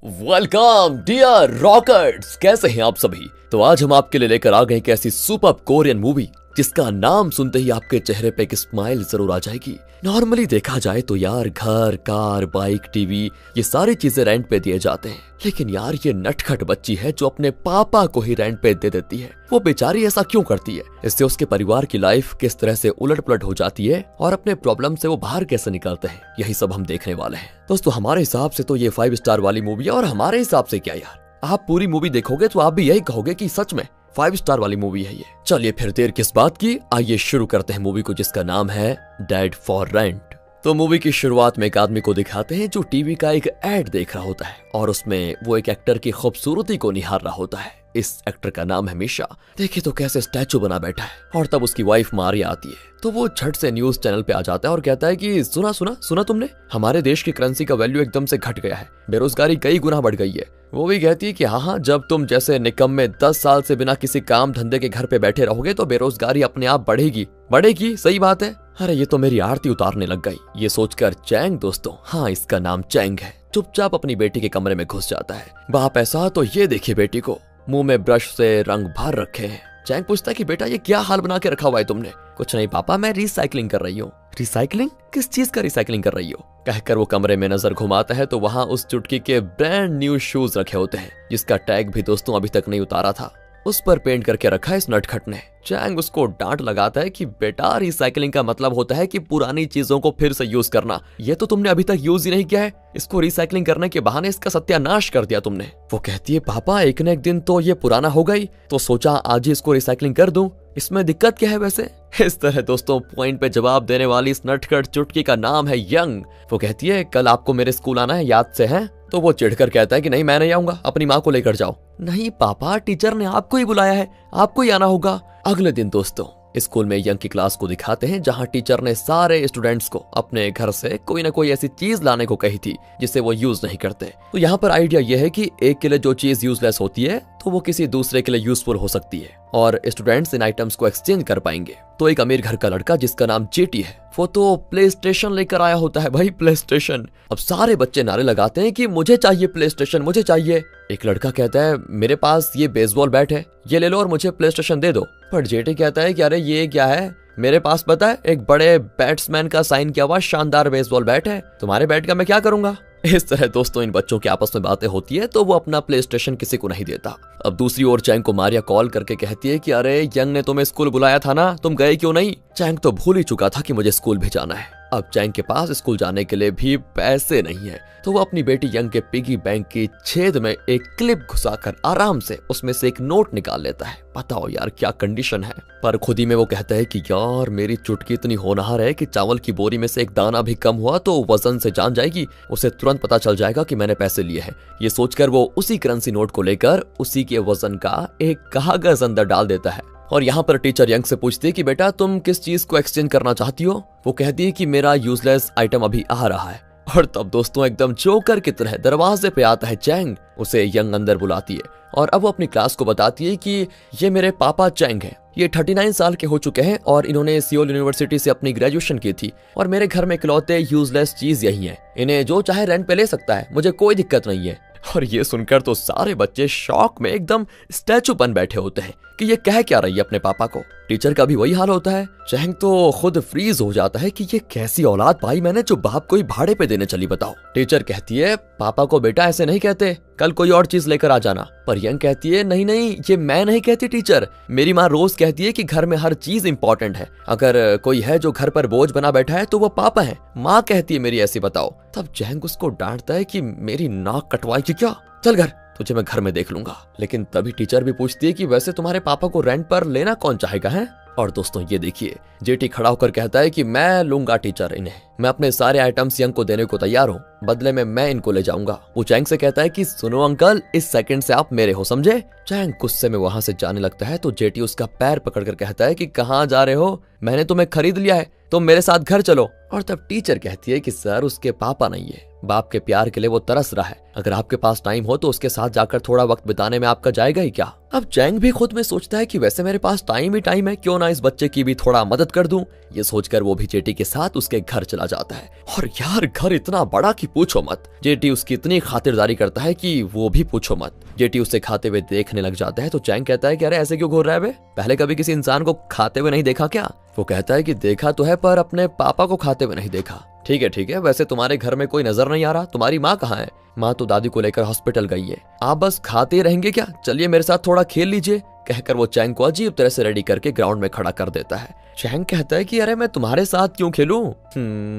Welcome dear rockers, कैसे हैं आप सभी। तो आज हम आपके लिए लेकर आ गए एक ऐसी सुपर कोरियन मूवी जिसका नाम सुनते ही आपके चेहरे पे एक स्माइल जरूर आ जाएगी। नॉर्मली देखा जाए तो यार घर, कार, बाइक, टीवी ये सारी चीजें रेंट पे दिए जाते हैं, लेकिन यार ये नटखट बच्ची है जो अपने पापा को ही रेंट पे दे देती है। वो बेचारी ऐसा क्यों करती है, इससे उसके परिवार की लाइफ किस तरह से उलट पुलट हो जाती है और अपने प्रॉब्लम से वो बाहर कैसे निकलते हैं, यही सब हम देखने वाले हैं। दोस्तों हमारे हिसाब से तो ये 5 स्टार वाली मूवी है, और हमारे हिसाब से क्या यार, आप पूरी मूवी देखोगे तो आप भी यही कहोगे कि सच में 5 स्टार वाली मूवी है ये। चलिए फिर देर किस बात की, आइए शुरू करते हैं मूवी को जिसका नाम है डेड फॉर रेंट। तो मूवी की शुरुआत में एक आदमी को दिखाते हैं जो टीवी का एक एड देख रहा होता है और उसमें वो एक एक्टर की खूबसूरती को निहार रहा होता है। इस एक्टर का नाम है मिशा। देखिए तो कैसे स्टैचू बना बैठा है। और तब उसकी वाइफ मारिया आती है तो वो झट से न्यूज चैनल पे आ जाता है और कहता है कि सुना तुमने, हमारे देश की करेंसी का वैल्यू एकदम से घट गया है, बेरोजगारी कई गुना बढ़ गई है। वो भी कहती है कि हाँ, जब तुम जैसे निकम्मे 10 साल से बिना किसी काम धंधे के घर पे बैठे रहोगे तो बेरोजगारी अपने आप बढ़ेगी। सही बात है। अरे ये तो मेरी आरती उतारने लग गई। ये सोचकर चैंग, दोस्तों हाँ इसका नाम चैंग है, चुपचाप अपनी बेटी के कमरे में घुस जाता है। बाप ऐसा तो ये देखिए बेटी को मुंह में ब्रश से रंग भर रखे हैं। चैंग पूछता है कि बेटा ये क्या हाल बना के रखा हुआ है तुमने। कुछ नहीं पापा, मैं रिसाइकलिंग कर रही हूँ। रिसाइकलिंग? किस चीज का रिसाइकलिंग कर रही हो? कहकर वो कमरे में नजर घुमाता है तो वहां उस चुटकी के ब्रांड न्यू शूज रखे होते हैं जिसका टैग भी दोस्तों अभी तक नहीं उतारा था। उस पर पेंट करके रखा है इस नटखट ने। चैंग उसको डांट लगाता है कि बेटा रिसाइकलिंग का मतलब होता है कि पुरानी चीजों को फिर से यूज करना। ये तो तुमने अभी तक यूज ही नहीं किया है, इसको रिसाइकलिंग करने के बहाने इसका सत्यानाश कर दिया तुमने। वो कहती है पापा एक न एक दिन तो ये पुराना हो गई, तो सोचा आज ही इसको रिसाइकलिंग कर दूं, इसमें दिक्कत क्या है वैसे। इस तरह दोस्तों पॉइंट पे जवाब देने वाली इस नटखट चुटकी का नाम है यंग। वो कहती है कल आपको मेरे स्कूल आना है, याद से है? तो वो चिढ़कर कहता है कि नहीं मैं नहीं आऊंगा, अपनी माँ को लेकर जाओ। नहीं पापा, टीचर ने आपको ही बुलाया है, आपको ही आना होगा। अगले दिन दोस्तों स्कूल में यंग की क्लास को दिखाते हैं जहां टीचर ने सारे स्टूडेंट्स को अपने घर से कोई ना कोई ऐसी चीज लाने को कही थी जिसे वो यूज नहीं करते। तो यहाँ पर आइडिया यह है कि एक के लिए जो चीज यूजलेस होती है तो वो किसी दूसरे के लिए यूजफुल हो सकती है और स्टूडेंट्स इन आइटम्स को एक्सचेंज कर पाएंगे। तो एक अमीर घर का लड़का जिसका नाम जेटी है वो तो प्ले स्टेशन लेकर आया होता है। भाई प्ले स्टेशन। अब सारे बच्चे नारे लगाते हैं कि मुझे चाहिए प्ले स्टेशन, मुझे चाहिए। एक लड़का कहता है मेरे पास ये बेसबॉल बैट है, ये ले लो और मुझे प्ले स्टेशन दे दो। पर जेटी कहता है कि अरे ये क्या है, मेरे पास पता है एक बड़े बैट्समैन का साइन किया हुआ शानदार बेसबॉल बैट है, तुम्हारे बैट का मैं क्या करूंगा। इस तरह दोस्तों इन बच्चों की आपस में बातें होती है तो वो अपना प्ले स्टेशन किसी को नहीं देता। अब दूसरी ओर चैंग को मारिया कॉल करके कहती है कि अरे यंग ने तुम्हें स्कूल बुलाया था ना, तुम गए क्यों नहीं। चैंग तो भूल ही चुका था कि मुझे स्कूल भी जाना है। अब चैंग के पास स्कूल जाने के लिए भी पैसे नहीं है तो वो अपनी बेटी यंग के पिगी बैंक की छेद में एक क्लिप घुसाकर आराम से उसमें से एक नोट निकाल लेता है। बताओ यार क्या कंडीशन है। पर खुद ही में वो कहता है कि यार मेरी चुटकी इतनी होनहार है कि चावल की बोरी में से एक दाना भी कम हुआ तो वजन से जान जाएगी, उसे तुरंत पता चल जाएगा कि मैंने पैसे लिए हैं। ये सोचकर वो उसी करेंसी नोट को लेकर उसी के वजन का एक कागज अंदर डाल देता है। और यहाँ पर टीचर यंग से पूछती है कि बेटा तुम किस चीज को एक्सचेंज करना चाहती हो। वो कहती है कि मेरा यूजलेस आइटम अभी आ रहा है। और तब दोस्तों एकदम जोकर की तरह दरवाजे पे आता है चैंग, उसे यंग अंदर बुलाती है और अब वो अपनी क्लास को बताती है कि ये मेरे पापा चैंग हैं, ये 39 साल के हो चुके हैं और इन्होंने सियोल यूनिवर्सिटी से अपनी ग्रेजुएशन की थी और मेरे घर में इकलौते यूजलेस चीज यही है, इन्हें जो चाहे रेंट पे ले सकता है, मुझे कोई दिक्कत नहीं है। और ये सुनकर तो सारे बच्चे शॉक में एकदम स्टैचू बन बैठे होते हैं कि ये कह क्या रही है अपने पापा को। टीचर का भी वही हाल होता है। चैंग तो खुद फ्रीज हो जाता है कि ये कैसी औलाद पाई मैंने जो बाप को ही भाड़े पे देने चली, बताओ। टीचर कहती है पापा को बेटा ऐसे नहीं कहते, कल कोई और चीज लेकर आ जाना। पर यंग कहती है नहीं ये मैं नहीं कहती टीचर, मेरी माँ रोज कहती है कि घर में हर चीज इंपॉर्टेंट है, अगर कोई है जो घर पर बोझ बना बैठा है तो वो पापा है, माँ कहती है मेरी ऐसी, बताओ। तब चैंग उसको डांटता है कि मेरी नाक कटवाई की क्या, चल घर, तुझे मैं घर में देख लूंगा। लेकिन तभी टीचर भी पूछती है कि वैसे तुम्हारे पापा को रेंट पर लेना कौन चाहेगा है। और दोस्तों ये देखिए जेटी खड़ा होकर कहता है कि मैं लूंगा टीचर इन्हें, मैं अपने सारे आइटम्स यंग को देने को तैयार हूँ, बदले में मैं इनको ले जाऊंगा। वो चैंग से कहता है कि सुनो अंकल, इस सेकंड से आप मेरे हो, समझे। चैंग गुस्से में वहां से जाने लगता है तो जेटी उसका पैर पकड़कर कहता है कि कहाँ जा रहे हो, मैंने तुम्हें खरीद लिया है, तुम मेरे साथ घर चलो। और तब टीचर कहती है कि सर उसके पापा नहीं है, बाप के प्यार के लिए वो तरस रहा है। अगर आपके पास टाइम हो तो उसके साथ जाकर थोड़ा वक्त बिताने में आपका जाएगा ही क्या। अब चैंग भी खुद में सोचता है कि वैसे मेरे पास टाइम ही टाइम है, क्यों ना इस बच्चे की भी थोड़ा मदद कर दूं। ये सोचकर वो भी जेटी के साथ उसके घर चला जाता है। और यार घर इतना बड़ा कि पूछो मत। जेटी उसकी इतनी खातिरदारी करता है कि वो भी पूछो मत। जेटी उसे खाते हुए देखने लग जाता है तो चैंग कहता है कि अरे ऐसे क्यों घूर रहा है बे, पहले कभी किसी इंसान को खाते हुए नहीं देखा क्या। वो कहता है कि देखा तो है पर अपने पापा को खाते हुए नहीं देखा। ठीक है, वैसे तुम्हारे घर में कोई नजर नहीं आ रहा, तुम्हारी माँ कहाँ है। माँ तो दादी को लेकर हॉस्पिटल गई है। आप बस खाते रहेंगे क्या, चलिए मेरे साथ थोड़ा खेल लीजिए। कहकर वो चैंग को अजीब तरह से रेडी करके ग्राउंड में खड़ा कर देता है। चैंग कहता है कि अरे मैं तुम्हारे साथ क्यों खेलूं।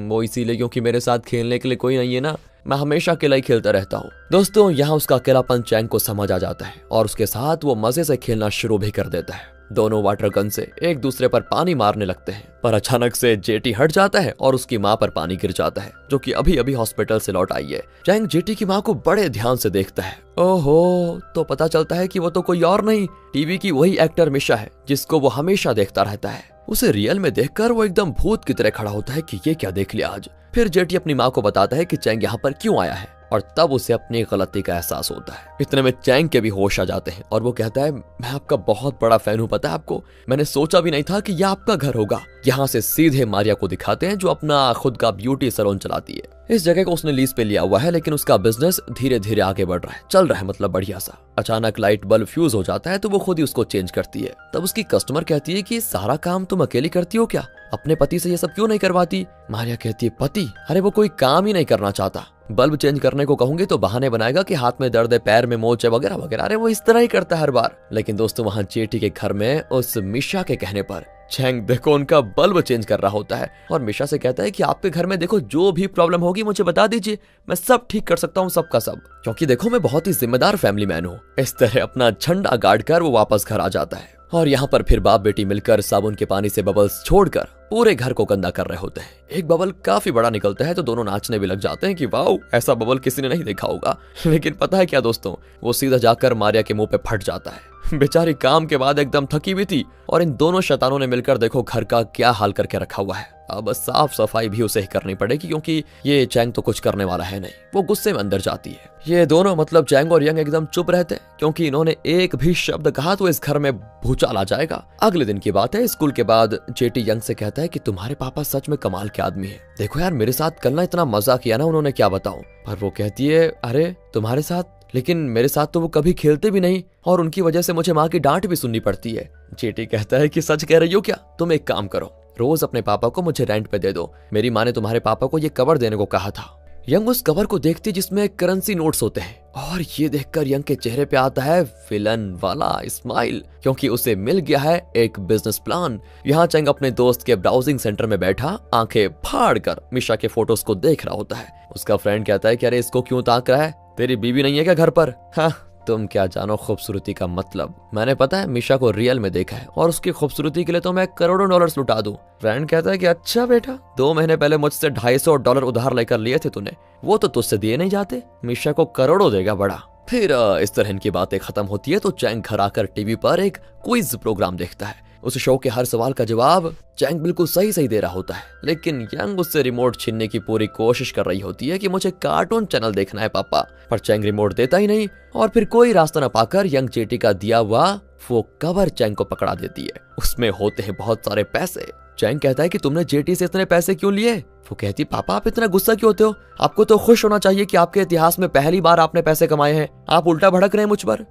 वो इसीलिए क्योंकि मेरे साथ खेलने के लिए कोई नहीं है ना, मैं हमेशा अकेला ही खेलता रहता हूँ। दोस्तों यहाँ उसका अकेलापन चैंग को समझ आ जाता है और उसके साथ वो मजे से खेलना शुरू भी कर देता है। दोनों वाटर गन से एक दूसरे पर पानी मारने लगते हैं, पर अचानक से जेटी हट जाता है और उसकी माँ पर पानी गिर जाता है, जो कि अभी अभी हॉस्पिटल से लौट आई है। चैंग जेटी की माँ को बड़े ध्यान से देखता है। ओहो, तो पता चलता है कि वो तो कोई और नहीं, टीवी की वही एक्टर मिशा है जिसको वो हमेशा देखता रहता है। उसे रियल में देखकर वो एकदम भूत की तरह खड़ा होता है कि ये क्या देख लिया आज। फिर जेटी अपनी माँ को बताता है कि चैंग यहाँ पर क्यों आया है और तब उसे अपनी गलती का एहसास होता है। इतने में चैंग के भी होश आ जाते हैं और वो कहता है मैं आपका बहुत बड़ा फैन हूँ, पता है आपको, मैंने सोचा भी नहीं था कि यह आपका घर होगा। यहाँ से सीधे मारिया को दिखाते हैं जो अपना खुद का ब्यूटी सैलून चलाती है। इस जगह को उसने लीज पे लिया हुआ है, लेकिन उसका बिजनेस धीरे धीरे आगे बढ़ रहा है, चल रहा है मतलब बढ़िया सा। अचानक लाइट बल्ब फ्यूज हो जाता है तो वो खुद ही उसको चेंज करती है। तब उसकी कस्टमर कहती है कि सारा काम तुम अकेली करती हो क्या, अपने पति से ये सब क्यों नहीं करवाती। मारिया कहती है पति, अरे वो कोई काम ही नहीं करना चाहता, बल्ब चेंज करने को कहूंगी तो बहाने बनाएगा कि हाथ में दर्द है, पैर में मोच है वगैरह वगैरह। अरे वो इस तरह ही करता है हर बार। लेकिन दोस्तों वहां जेटी के घर में उस मिशा के कहने पर चैंग देखो उनका बल्ब चेंज कर रहा होता है और मिशा से कहता है कि आपके घर में देखो जो भी प्रॉब्लम होगी मुझे बता दीजिए, मैं सब ठीक कर सकता हूँ सबका सब, क्योंकि देखो मैं बहुत ही जिम्मेदार फैमिली मैन हूँ। इस तरह अपना झंडा गाड़ कर वो वापस घर आ जाता है और यहाँ पर फिर बाप बेटी मिलकर साबुन के पानी से बबल्स छोड़कर पूरे घर को गंदा कर रहे होते हैं। एक बबल काफी बड़ा निकलता है तो दोनों नाचने भी लग जाते हैं कि वाओ ऐसा बबल किसी ने नहीं देखा होगा। लेकिन पता है क्या दोस्तों, वो सीधा जाकर मारिया के मुंह पे फट जाता है। बेचारी काम के बाद एकदम थकी हुई थी और इन दोनों शैतानों ने मिलकर देखो घर का क्या हाल करके रखा हुआ है। अब साफ सफाई भी उसे ही करनी पड़ेगी क्योंकि ये चैंग तो कुछ करने वाला है नहीं। वो गुस्से में अंदर जाती है। ये दोनों मतलब चैंग और यंग एकदम चुप रहते हैं क्योंकि इन्होंने एक भी शब्द कहा तो इस घर में भूचाल आ जाएगा। अगले दिन की बात है, स्कूल के बाद जेटी यंग से कहता है कि तुम्हारे पापा सच में कमाल के आदमी है, देखो यार मेरे साथ कल ना इतना मजा किया ना उन्होंने, क्या बताऊं। पर वो कहती है अरे तुम्हारे साथ, लेकिन मेरे साथ तो वो कभी खेलते भी नहीं और उनकी वजह से मुझे माँ की डांट भी सुननी पड़ती है। जेटी कहता है कि सच कह रही हो क्या, तुम एक काम करो, रोज अपने पापा को मुझे रेंट पे दे दो, मेरी माँ ने तुम्हारे पापा को ये कवर देने को कहा था। यंग उस कवर को देखती जिसमें करेंसी नोट्स होते हैं और ये देखकर यंग के चेहरे पे आता है विलन वाला स्माइल, क्योंकि उसे मिल गया है एक बिजनेस प्लान। यहाँ चैंग अपने दोस्त के ब्राउजिंग सेंटर में बैठा आंखें फाड़ कर मिशा के फोटोज को देख रहा होता है। उसका फ्रेंड कहता है कि अरे इसको क्यों ताक रहा है, तेरी बीवी नहीं है क्या घर पर। हाँ तुम क्या जानो खूबसूरती का मतलब, मैंने पता है मिशा को रियल में देखा है और उसकी खूबसूरती के लिए तो मैं करोड़ों डॉलर्स लुटा दूं। फ्रेंड कहता है कि अच्छा बेटा, 2 महीने पहले मुझसे $250 उधार लेकर लिए थे तूने, वो तो तुझसे दिए नहीं जाते, मिशा को करोड़ों देगा बड़ा। फिर इस तरह की बातें खत्म होती है तो चैंग घर आकर टीवी पर एक क्विज प्रोग्राम देखता है। उस शो के हर सवाल का जवाब चैंग बिल्कुल सही दे रहा होता है, लेकिन यंग उससे रिमोट छीनने की पूरी कोशिश कर रही होती है कि मुझे कार्टून चैनल देखना है पापा, पर चैंग रिमोट देता ही नहीं और फिर कोई रास्ता न पाकर यंग जेटी का दिया हुआ वो कवर चैंग को पकड़ा देती है। उसमें होते हैं बहुत सारे पैसे। चैंग कहता है कि तुमने जेटी से इतने पैसे क्यों लिए। वो कहती पापा आप इतना गुस्सा क्यों होते हो, आपको तो खुश होना चाहिए कि आपके इतिहास में पहली बार आपने पैसे कमाए हैं, आप उल्टा भड़क रहे हैं मुझ पर।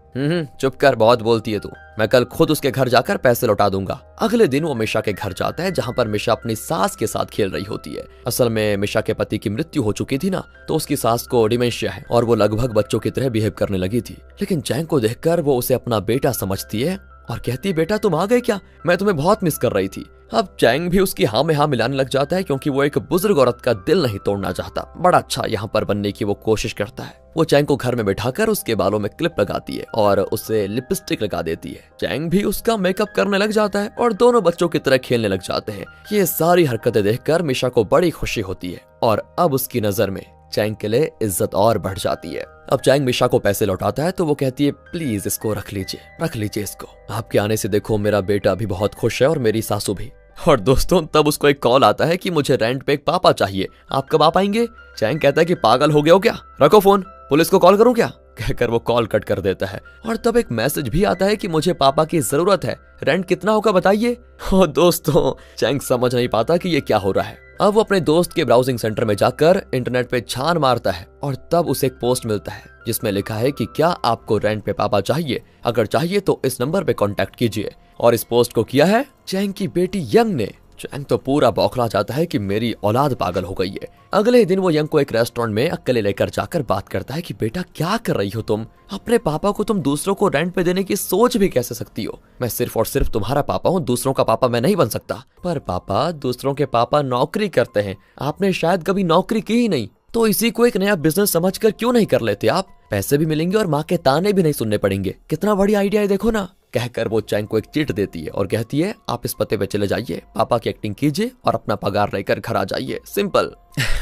चुप कर, बहुत बोलती है तू, मैं कल खुद उसके घर जाकर पैसे लौटा दूंगा। अगले दिन वो मिशा के घर जाता है जहाँ पर मिशा अपनी सास के साथ खेल रही होती है। असल में मिशा के पति की मृत्यु हो चुकी थी ना, तो उसकी सास को डिमेंशिया है और वो लगभग बच्चों की तरह बिहेव करने लगी थी। लेकिन चैंग को देखकर वो उसे अपना बेटा समझती है और कहती बेटा तुम आ गए क्या, मैं तुम्हें बहुत मिस कर रही थी। अब चैंग भी उसकी हाँ में हाँ मिलाने लग जाता है क्योंकि वो एक बुजुर्ग औरत का दिल नहीं तोड़ना चाहता। बड़ा अच्छा यहाँ पर बनने की वो कोशिश करता है। वो चैंग को घर में बैठाकर उसके बालों में क्लिप लगाती है और उसे लिपस्टिक लगा देती है। चैंग भी उसका मेकअप करने लग जाता है और दोनों बच्चों की तरह खेलने लग जाते हैं। ये सारी हरकतें देखकर मिशा को बड़ी खुशी होती है और अब उसकी नजर में चैंग के लिए इज्जत और बढ़ जाती है। अब चैंग मिशा को पैसे लौटाता है तो वो कहती है प्लीज इसको रख लीजिए इसको, आपके आने से देखो मेरा बेटा भी बहुत खुश है और मेरी सासू भी। और दोस्तों तब उसको एक कॉल आता है कि मुझे रेंट पे एक पापा चाहिए, आप कब आ पाएंगे। चैंग कहता है कि पागल हो गया हो क्या, रखो फोन, पुलिस को कॉल करूं क्या, कहकर वो कॉल कट कर देता है। और तब एक मैसेज भी आता है कि मुझे पापा की जरूरत है, रेंट कितना होगा बताइए। और दोस्तों चैंग समझ नहीं पाता कि ये क्या हो रहा है। अब वो अपने दोस्त के ब्राउजिंग सेंटर में जाकर इंटरनेट पे छान मारता है और तब उसे एक पोस्ट मिलता है जिसमें लिखा है कि क्या आपको रेंट पे पापा चाहिए, अगर चाहिए तो इस नंबर पे कांटेक्ट कीजिए। और इस पोस्ट को किया है चैंग की बेटी यंग ने। चैंग तो पूरा बौखला जाता है कि मेरी औलाद पागल हो गई है। अगले दिन वो यंग को एक रेस्टोरेंट में अकेले लेकर जाकर बात करता है कि बेटा क्या कर रही हो तुम, अपने पापा को तुम दूसरों को रेंट पे देने की सोच भी कैसे सकती हो। मैं सिर्फ और सिर्फ तुम्हारा पापा हूँ, दूसरों का पापा मैं नहीं बन सकता। पर पापा दूसरों के पापा नौकरी करते हैं, आपने शायद कभी नौकरी की ही नहीं, तो इसी को एक नया बिजनेस समझकर क्यों नहीं कर लेते आप, पैसे भी मिलेंगे और माँ के ताने भी नहीं सुनने पड़ेंगे। कितना बढ़िया आइडिया है देखो ना। कहकर वो चैंग को एक चिट देती है और कहती है आप इस पते पे चले जाइए, पापा की एक्टिंग कीजिए और अपना पगार लेकर घर आ जाइए, सिंपल।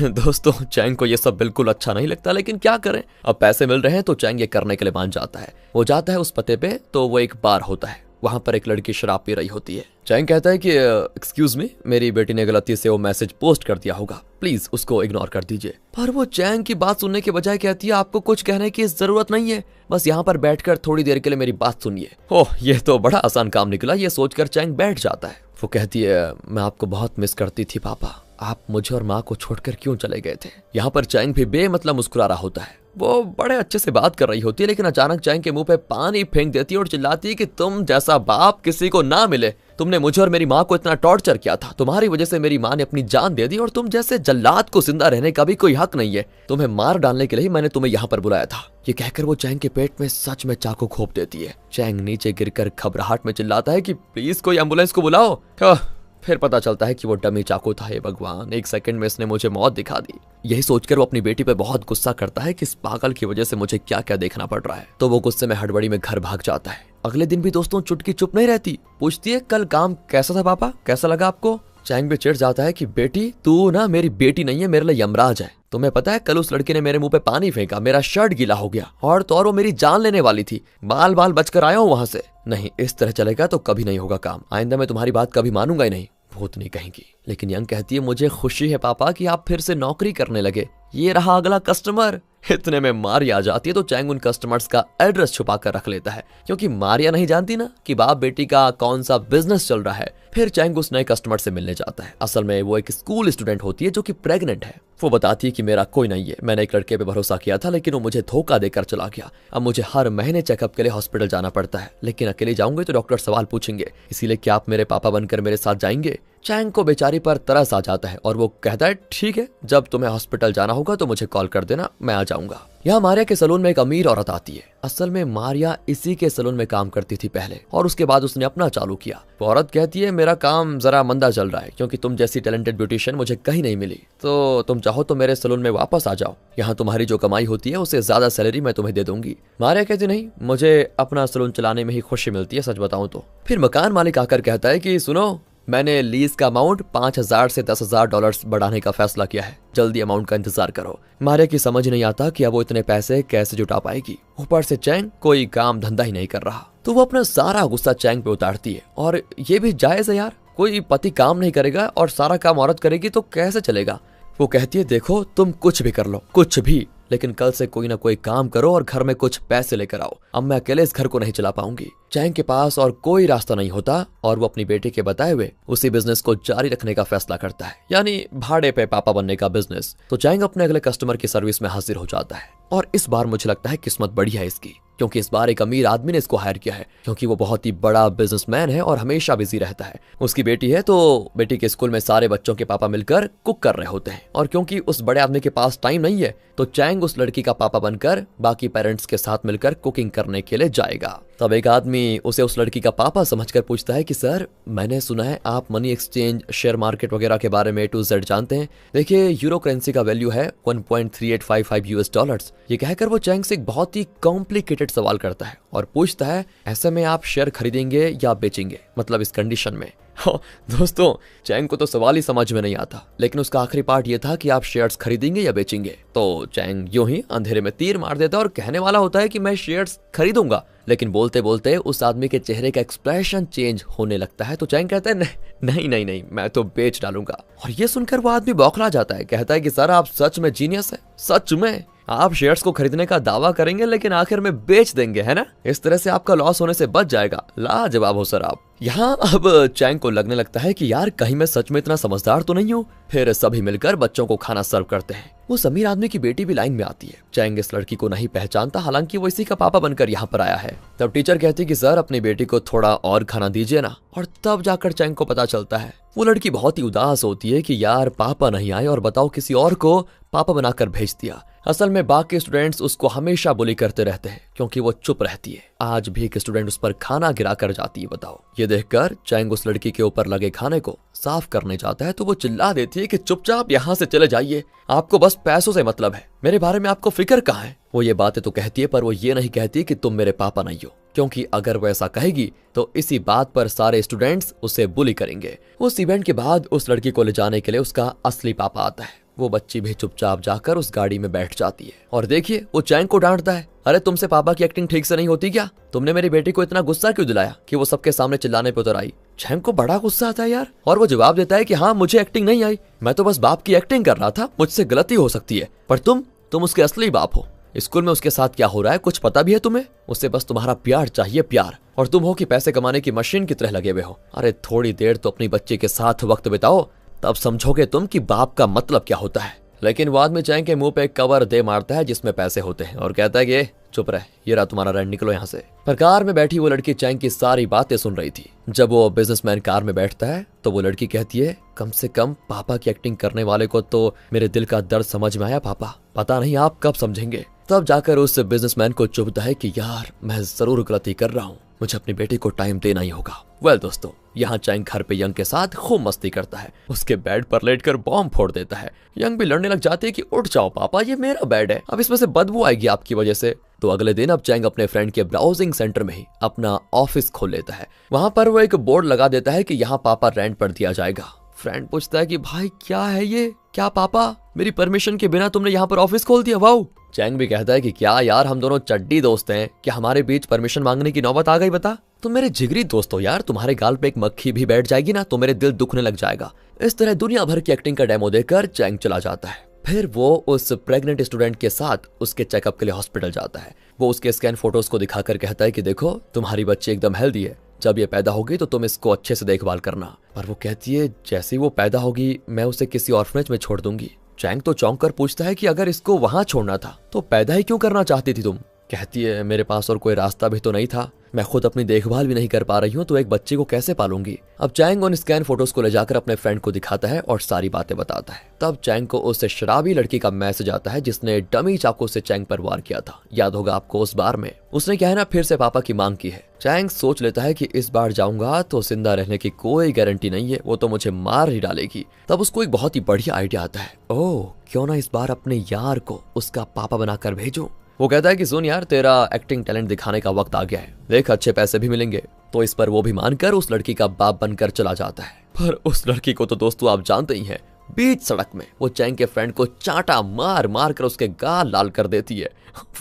दोस्तों चैंग को ये सब बिल्कुल अच्छा नहीं लगता, लेकिन क्या करें, अब पैसे मिल रहे हैं तो चैंग ये करने के लिए मान जाता है। वो जाता है उस पते पे तो वो एक बार होता है, वहां पर एक लड़की शराब पी रही होती है। चैंग कहता है कि एक्सक्यूज मी, मेरी बेटी ने गलती से वो मैसेज पोस्ट कर दिया होगा, प्लीज उसको इग्नोर कर दीजिए। पर वो चैंग की बात सुनने के बजाय कहती है आपको कुछ कहने की जरूरत नहीं है, बस यहाँ पर बैठकर थोड़ी देर के लिए मेरी बात सुनिए। ओह ये तो बड़ा आसान काम निकला, ये सोचकर चैंग बैठ जाता है। वो कहती है मैं आपको बहुत मिस करती थी पापा, आप मुझे और माँ को छोड़कर क्यों चले गए थे। यहाँ पर चैंग भी बेमतलब मुस्कुरा रहा होता है। वो बड़े अच्छे से बात कर रही होती है, लेकिन अचानक चैंग के मुंह पे पानी फेंक देती है और चिल्लाती है कि तुम जैसा बाप किसी को ना मिले, तुमने मुझे और मेरी माँ को इतना टॉर्चर किया था, तुम्हारी वजह से मेरी माँ ने अपनी जान दे दी और तुम जैसे जल्लाद को जिंदा रहने का भी कोई हक नहीं है, तुम्हें मार डालने के लिए मैंने तुम्हें यहाँ पर बुलाया था। ये कहकर वो चैंग के पेट में सच में चाकू घोंप देती है। चैंग नीचे गिरकर घबराहट में चिल्लाता है कि प्लीज कोई एम्बुलेंस को बुलाओ। फिर पता चलता है कि वो डमी चाकू था। हे भगवान, एक सेकंड में इसने मुझे मौत दिखा दी। यही सोचकर वो अपनी बेटी पे बहुत गुस्सा करता है कि इस पागल की वजह से मुझे क्या क्या देखना पड़ रहा है। तो वो गुस्से में हड़बड़ी में घर भाग जाता है। अगले दिन भी दोस्तों चुटकी चुप नहीं रहती, पूछती है कल काम कैसा था पापा, कैसा लगा आपको। चैंग भी चिढ़ जाता है कि बेटी तू ना मेरी बेटी नहीं है, मेरे लिए यमराज है। तुम्हें पता है कल उस लड़की ने मेरे मुंह पे पानी फेंका, मेरा शर्ट गीला हो गया और तो और वो मेरी जान लेने वाली थी, बाल बाल बचकर आया हूँ वहां से। नहीं इस तरह चलेगा तो कभी नहीं होगा काम, आइंदा मैं तुम्हारी बात कभी मानूंगा ही नहीं, भूत नहीं कहेंगी। लेकिन यंग कहती है मुझे खुशी है पापा कि आप फिर से नौकरी करने लगे, ये रहा अगला कस्टमर। इतने में मारिया आ जाती है तो चैंग उन कस्टमर्स का एड्रेस छुपा कर रख लेता है, क्योंकि मारिया नहीं जानती ना कि बाप बेटी का कौन सा बिजनेस चल रहा है। फिर चैंग उस नए कस्टमर से मिलने जाता है। असल में वो एक स्कूल स्टूडेंट होती है जो कि प्रेग्नेंट है। वो बताती है कि मेरा कोई नहीं है, मैंने एक लड़के पे भरोसा किया था लेकिन वो मुझे धोखा देकर चला गया। अब मुझे हर महीने चेकअप के लिए हॉस्पिटल जाना पड़ता है, लेकिन अकेले जाऊंगे तो डॉक्टर सवाल पूछेंगे, इसीलिए क्या आप मेरे पापा बनकर मेरे साथ जाएंगे। चैंग को बेचारी पर तरस आ जाता है और वो कहता है ठीक है, जब तुम्हें हॉस्पिटल जाना होगा तो मुझे कॉल कर देना, मैं आ जाऊंगा। यहाँ मारिया के सलून में एक अमीर औरत आती है। असल में मारिया इसी के सलून में काम करती थी पहले और उसके बाद उसने अपना चालू किया। वो औरत कहती है मेरा काम जरा मंदा चल रहा है क्योंकि तुम जैसी टैलेंटेड ब्यूटिशियन मुझे कहीं नहीं मिली, तो तुम चाहो तो मेरे सलून में वापस आ जाओ, यहाँ तुम्हारी जो कमाई होती है उससे ज्यादा सैलरी मैं तुम्हें दे दूंगी। मारिया कहती नहीं, मुझे अपना सलून चलाने में ही खुशी मिलती है सच बताऊं तो। फिर मकान मालिक आकर कहता है कि सुनो, मैंने लीज का अमाउंट 5,000 से 10,000 डॉलर्स बढ़ाने का फैसला किया है, जल्दी अमाउंट का इंतजार करो। मारिया की समझ नहीं आता कि अब वो इतने पैसे कैसे जुटा पाएगी। ऊपर से चैंग कोई काम धंधा ही नहीं कर रहा, तो वो अपना सारा गुस्सा चैंग पे उतारती है। और ये भी जायज है यार, कोई पति काम नहीं करेगा और सारा काम औरत करेगी तो कैसे चलेगा। वो कहती है देखो तुम कुछ भी कर लो, कुछ भी, लेकिन कल से कोई ना कोई काम करो और घर में कुछ पैसे लेकर आओ, अब मैं अकेले इस घर को नहीं चला पाऊंगी। चैंग के पास और कोई रास्ता नहीं होता और वो अपनी बेटी के बताए हुए उसी बिजनेस को जारी रखने का फैसला करता है, यानी भाड़े पे पापा बनने का बिजनेस। तो चैंग अपने अगले कस्टमर की सर्विस में हाजिर हो जाता है और इस बार मुझे लगता है किस्मत बढ़िया है इसकी, क्योंकि इस बार एक अमीर आदमी ने इसको हायर किया है, क्योंकि वो बहुत ही बड़ा बिजनेसमैन है और हमेशा बिजी रहता है। उसकी बेटी है तो बेटी के स्कूल में सारे बच्चों के पापा मिलकर कुक कर रहे होते हैं और क्योंकि उस बड़े आदमी के पास टाइम नहीं है तो चैंग उस लड़की का पापा बनकर बाकी पेरेंट्स के साथ मिलकर कुकिंग करने के लिए जाएगा। तब एक आदमी उसे उस लड़की का पापा समझकर पूछता है कि सर मैंने सुना है आप मनी एक्सचेंज, शेयर मार्केट वगैरह के बारे में A to Z जानते हैं। देखिए यूरो करेंसी का वैल्यू है 1.3855 US डॉलर्स। ये कहकर वो चैंग से एक बहुत ही कॉम्प्लिकेटेड सवाल करता है और पूछता है ऐसे में आप शेयर खरीदेंगे या बेचेंगे, मतलब इस कंडीशन में दोस्तों, चैंग को तो सवाल ही समझ में नहीं आता, लेकिन उसका आखिरी पार्ट ये था कि आप शेयर्स खरीदेंगे या बेचेंगे। तो चैंग यूं ही अंधेरे में तीर मार देता है और कहने वाला होता है कि मैं शेयर्स खरीदूंगा, लेकिन बोलते बोलते उस आदमी के चेहरे का एक्सप्रेशन चेंज होने लगता है। तो चैंग कहता है नहीं नहीं नहीं, मैं तो बेच डालूंगा। और ये सुनकर वो आदमी बौखला जाता है, कहता है कि सर आप सच में जीनियस है, सच में आप शेयर्स को खरीदने का दावा करेंगे लेकिन आखिर में बेच देंगे, है ना? इस तरह से आपका लॉस होने से बच जाएगा। लाजवाब हो सर आप। यहाँ अब चैंग को लगने लगता है कि यार कहीं मैं सच में इतना समझदार तो नहीं हूँ। फिर सभी मिलकर बच्चों को खाना सर्व करते हैं। वो अमीर आदमी की बेटी भी लाइन में आती है। चैंग इस लड़की को नहीं पहचानता, हालांकि वो इसी का पापा बनकर यहाँ पर आया है। तब टीचर कहती है कि सर अपनी बेटी को थोड़ा और खाना दीजिए ना। और तब जाकर चैंग को पता चलता है, वो लड़की बहुत ही उदास होती है कि यार पापा नहीं आए और बताओ किसी और को पापा बनाकर भेज दिया। असल में बाकी स्टूडेंट्स उसको हमेशा बुली करते रहते हैं क्योंकि वो चुप रहती है। आज भी एक स्टूडेंट उस पर खाना गिरा कर जाती है। बताओ। ये देखकर चैंग उस लड़की के ऊपर लगे खाने को साफ करने जाता है तो वो चिल्ला देती है कि चुपचाप यहाँ से चले जाइए, आपको बस पैसों से मतलब है, मेरे बारे में आपको फिक्र कहाँ है। वो ये बातें तो कहती है पर वो ये नहीं कहती कि तुम मेरे पापा नहीं हो, क्योंकि अगर वो ऐसा कहेगी तो इसी बात पर सारे स्टूडेंट्स उसे बुली करेंगे। उस इवेंट के बाद उस लड़की को ले जाने के लिए उसका असली पापा आता है। वो बच्ची भी चुपचाप जाकर उस गाड़ी में बैठ जाती है और देखिए वो चैंग को डांटता है, अरे तुमसे पापा की एक्टिंग ठीक से नहीं होती क्या? तुमने मेरी बेटी को इतना गुस्सा क्यों दिलाया कि वो सबके सामने चिल्लाने पे उतर आई? चैंग को बड़ा गुस्सा आता है यार, और वो जवाब देता है कि हाँ मुझे एक्टिंग नहीं आई, मैं तो बस बाप की एक्टिंग कर रहा था, मुझसे गलती हो सकती है, पर तुम उसके असली बाप हो। स्कूल में उसके साथ क्या हो रहा है कुछ पता भी है तुम्हें? उससे बस तुम्हारा प्यार चाहिए, प्यार, और तुम हो कि पैसे कमाने की मशीन की तरह लगे हुए हो। अरे थोड़ी देर तो अपनी बच्ची के साथ वक्त बिताओ, तब समझोगे तुम कि बाप का मतलब क्या होता है। लेकिन वो आदमी चैंग के मुंह पे एक कवर दे मारता है जिसमें पैसे होते हैं और कहता है कि चुप रहे, ये रहा तुम्हारा रेंट, निकलो यहाँ से। पर कार में बैठी वो लड़की चैंग की सारी बातें सुन रही थी। जब वो बिजनेसमैन कार में बैठता है तो वो लड़की कहती है, कम से कम पापा की एक्टिंग करने वाले को तो मेरे दिल का दर्द समझ में आया पापा, पता नहीं आप कब समझेंगे। तब जाकर उस बिजनेसमैन को चुभता है कि यार मैं जरूर गलती कर रहा हूँ, मुझे अपनी बेटी को टाइम देना ही होगा। वेल दोस्तों, यहाँ चैंग घर पे यंग के साथ खूब मस्ती करता है, उसके बेड पर लेटकर बॉम्ब फोड़ देता है। यंग भी लड़ने लग जाती है कि उठ जाओ पापा, ये मेरा बेड है, अब इसमें से बदबू आएगी आपकी वजह से। तो अगले दिन अब चैंग अपने फ्रेंड के ब्राउजिंग सेंटर में ही अपना ऑफिस खोल लेता है। वहां पर वो एक बोर्ड लगा देता है कि यहाँ पापा रेंट पर दिया जाएगा। फ्रेंड पूछता है कि भाई क्या है ये, क्या पापा मेरी परमिशन के बिना तुमने यहाँ पर ऑफिस खोल दिया? वाओ। चैंग भी कहता है कि क्या यार हम दोनों चड्डी दोस्त हैं, क्या हमारे बीच परमिशन मांगने की नौबत आ गई? बता, तुम मेरे जिगरी दोस्त हो यार, तुम्हारे गाल पे एक मक्खी भी बैठ जाएगी ना तो मेरे दिल दुखने लग जाएगा। इस तरह दुनिया भर की एक्टिंग का डेमो देकर चैंग चला जाता है। फिर वो उस प्रेग्नेंट स्टूडेंट के साथ उसके चेकअप के लिए हॉस्पिटल जाता है। वो उसके स्कैन फोटोज को दिखाकर कहता है कि देखो तुम्हारी बच्ची एकदम हेल्दी है, जब ये पैदा होगी तो तुम इसको अच्छे से देखभाल करना। पर वो कहती है जैसे ही वो पैदा होगी मैं उसे किसी ऑर्फनेज में छोड़ दूंगी। चैंग तो चौंक कर पूछता है कि अगर इसको वहां छोड़ना था तो पैदा ही क्यों करना चाहती थी तुम? कहती है मेरे पास और कोई रास्ता भी तो नहीं था, मैं खुद अपनी देखभाल भी नहीं कर पा रही हूँ तो एक बच्चे को कैसे पालूंगी। अब चैंग उन स्कैन फोटोज को ले जाकर अपने फ्रेंड को दिखाता है और सारी बातें बताता है। तब चैंग को उस शराबी लड़की का मैसेज आता है जिसने डमी चाकू से चैंग पर वार किया था, याद होगा आपको उस बार में। उसने क्या है ना फिर से पापा की मांग की है। चैंग सोच लेता है कि इस बार जाऊंगा तो जिंदा रहने की कोई गारंटी नहीं है, वो तो मुझे मार ही डालेगी। तब उसको एक बहुत ही बढ़िया आइडिया आता है, ओह क्यों ना इस बार अपने यार को उसका पापा बनाकर भेजूं। वो कहता है कि सुन यार तेरा एक्टिंग टैलेंट दिखाने का वक्त आ गया है, देख अच्छे पैसे भी मिलेंगे। तो इस पर वो भी मानकर उस लड़की का बाप बनकर चला जाता है। पर उस लड़की को तो दोस्तों आप जानते ही हैं, बीच सड़क में वो चैंग के फ्रेंड को चांटा मार मार कर उसके गाल लाल कर देती है।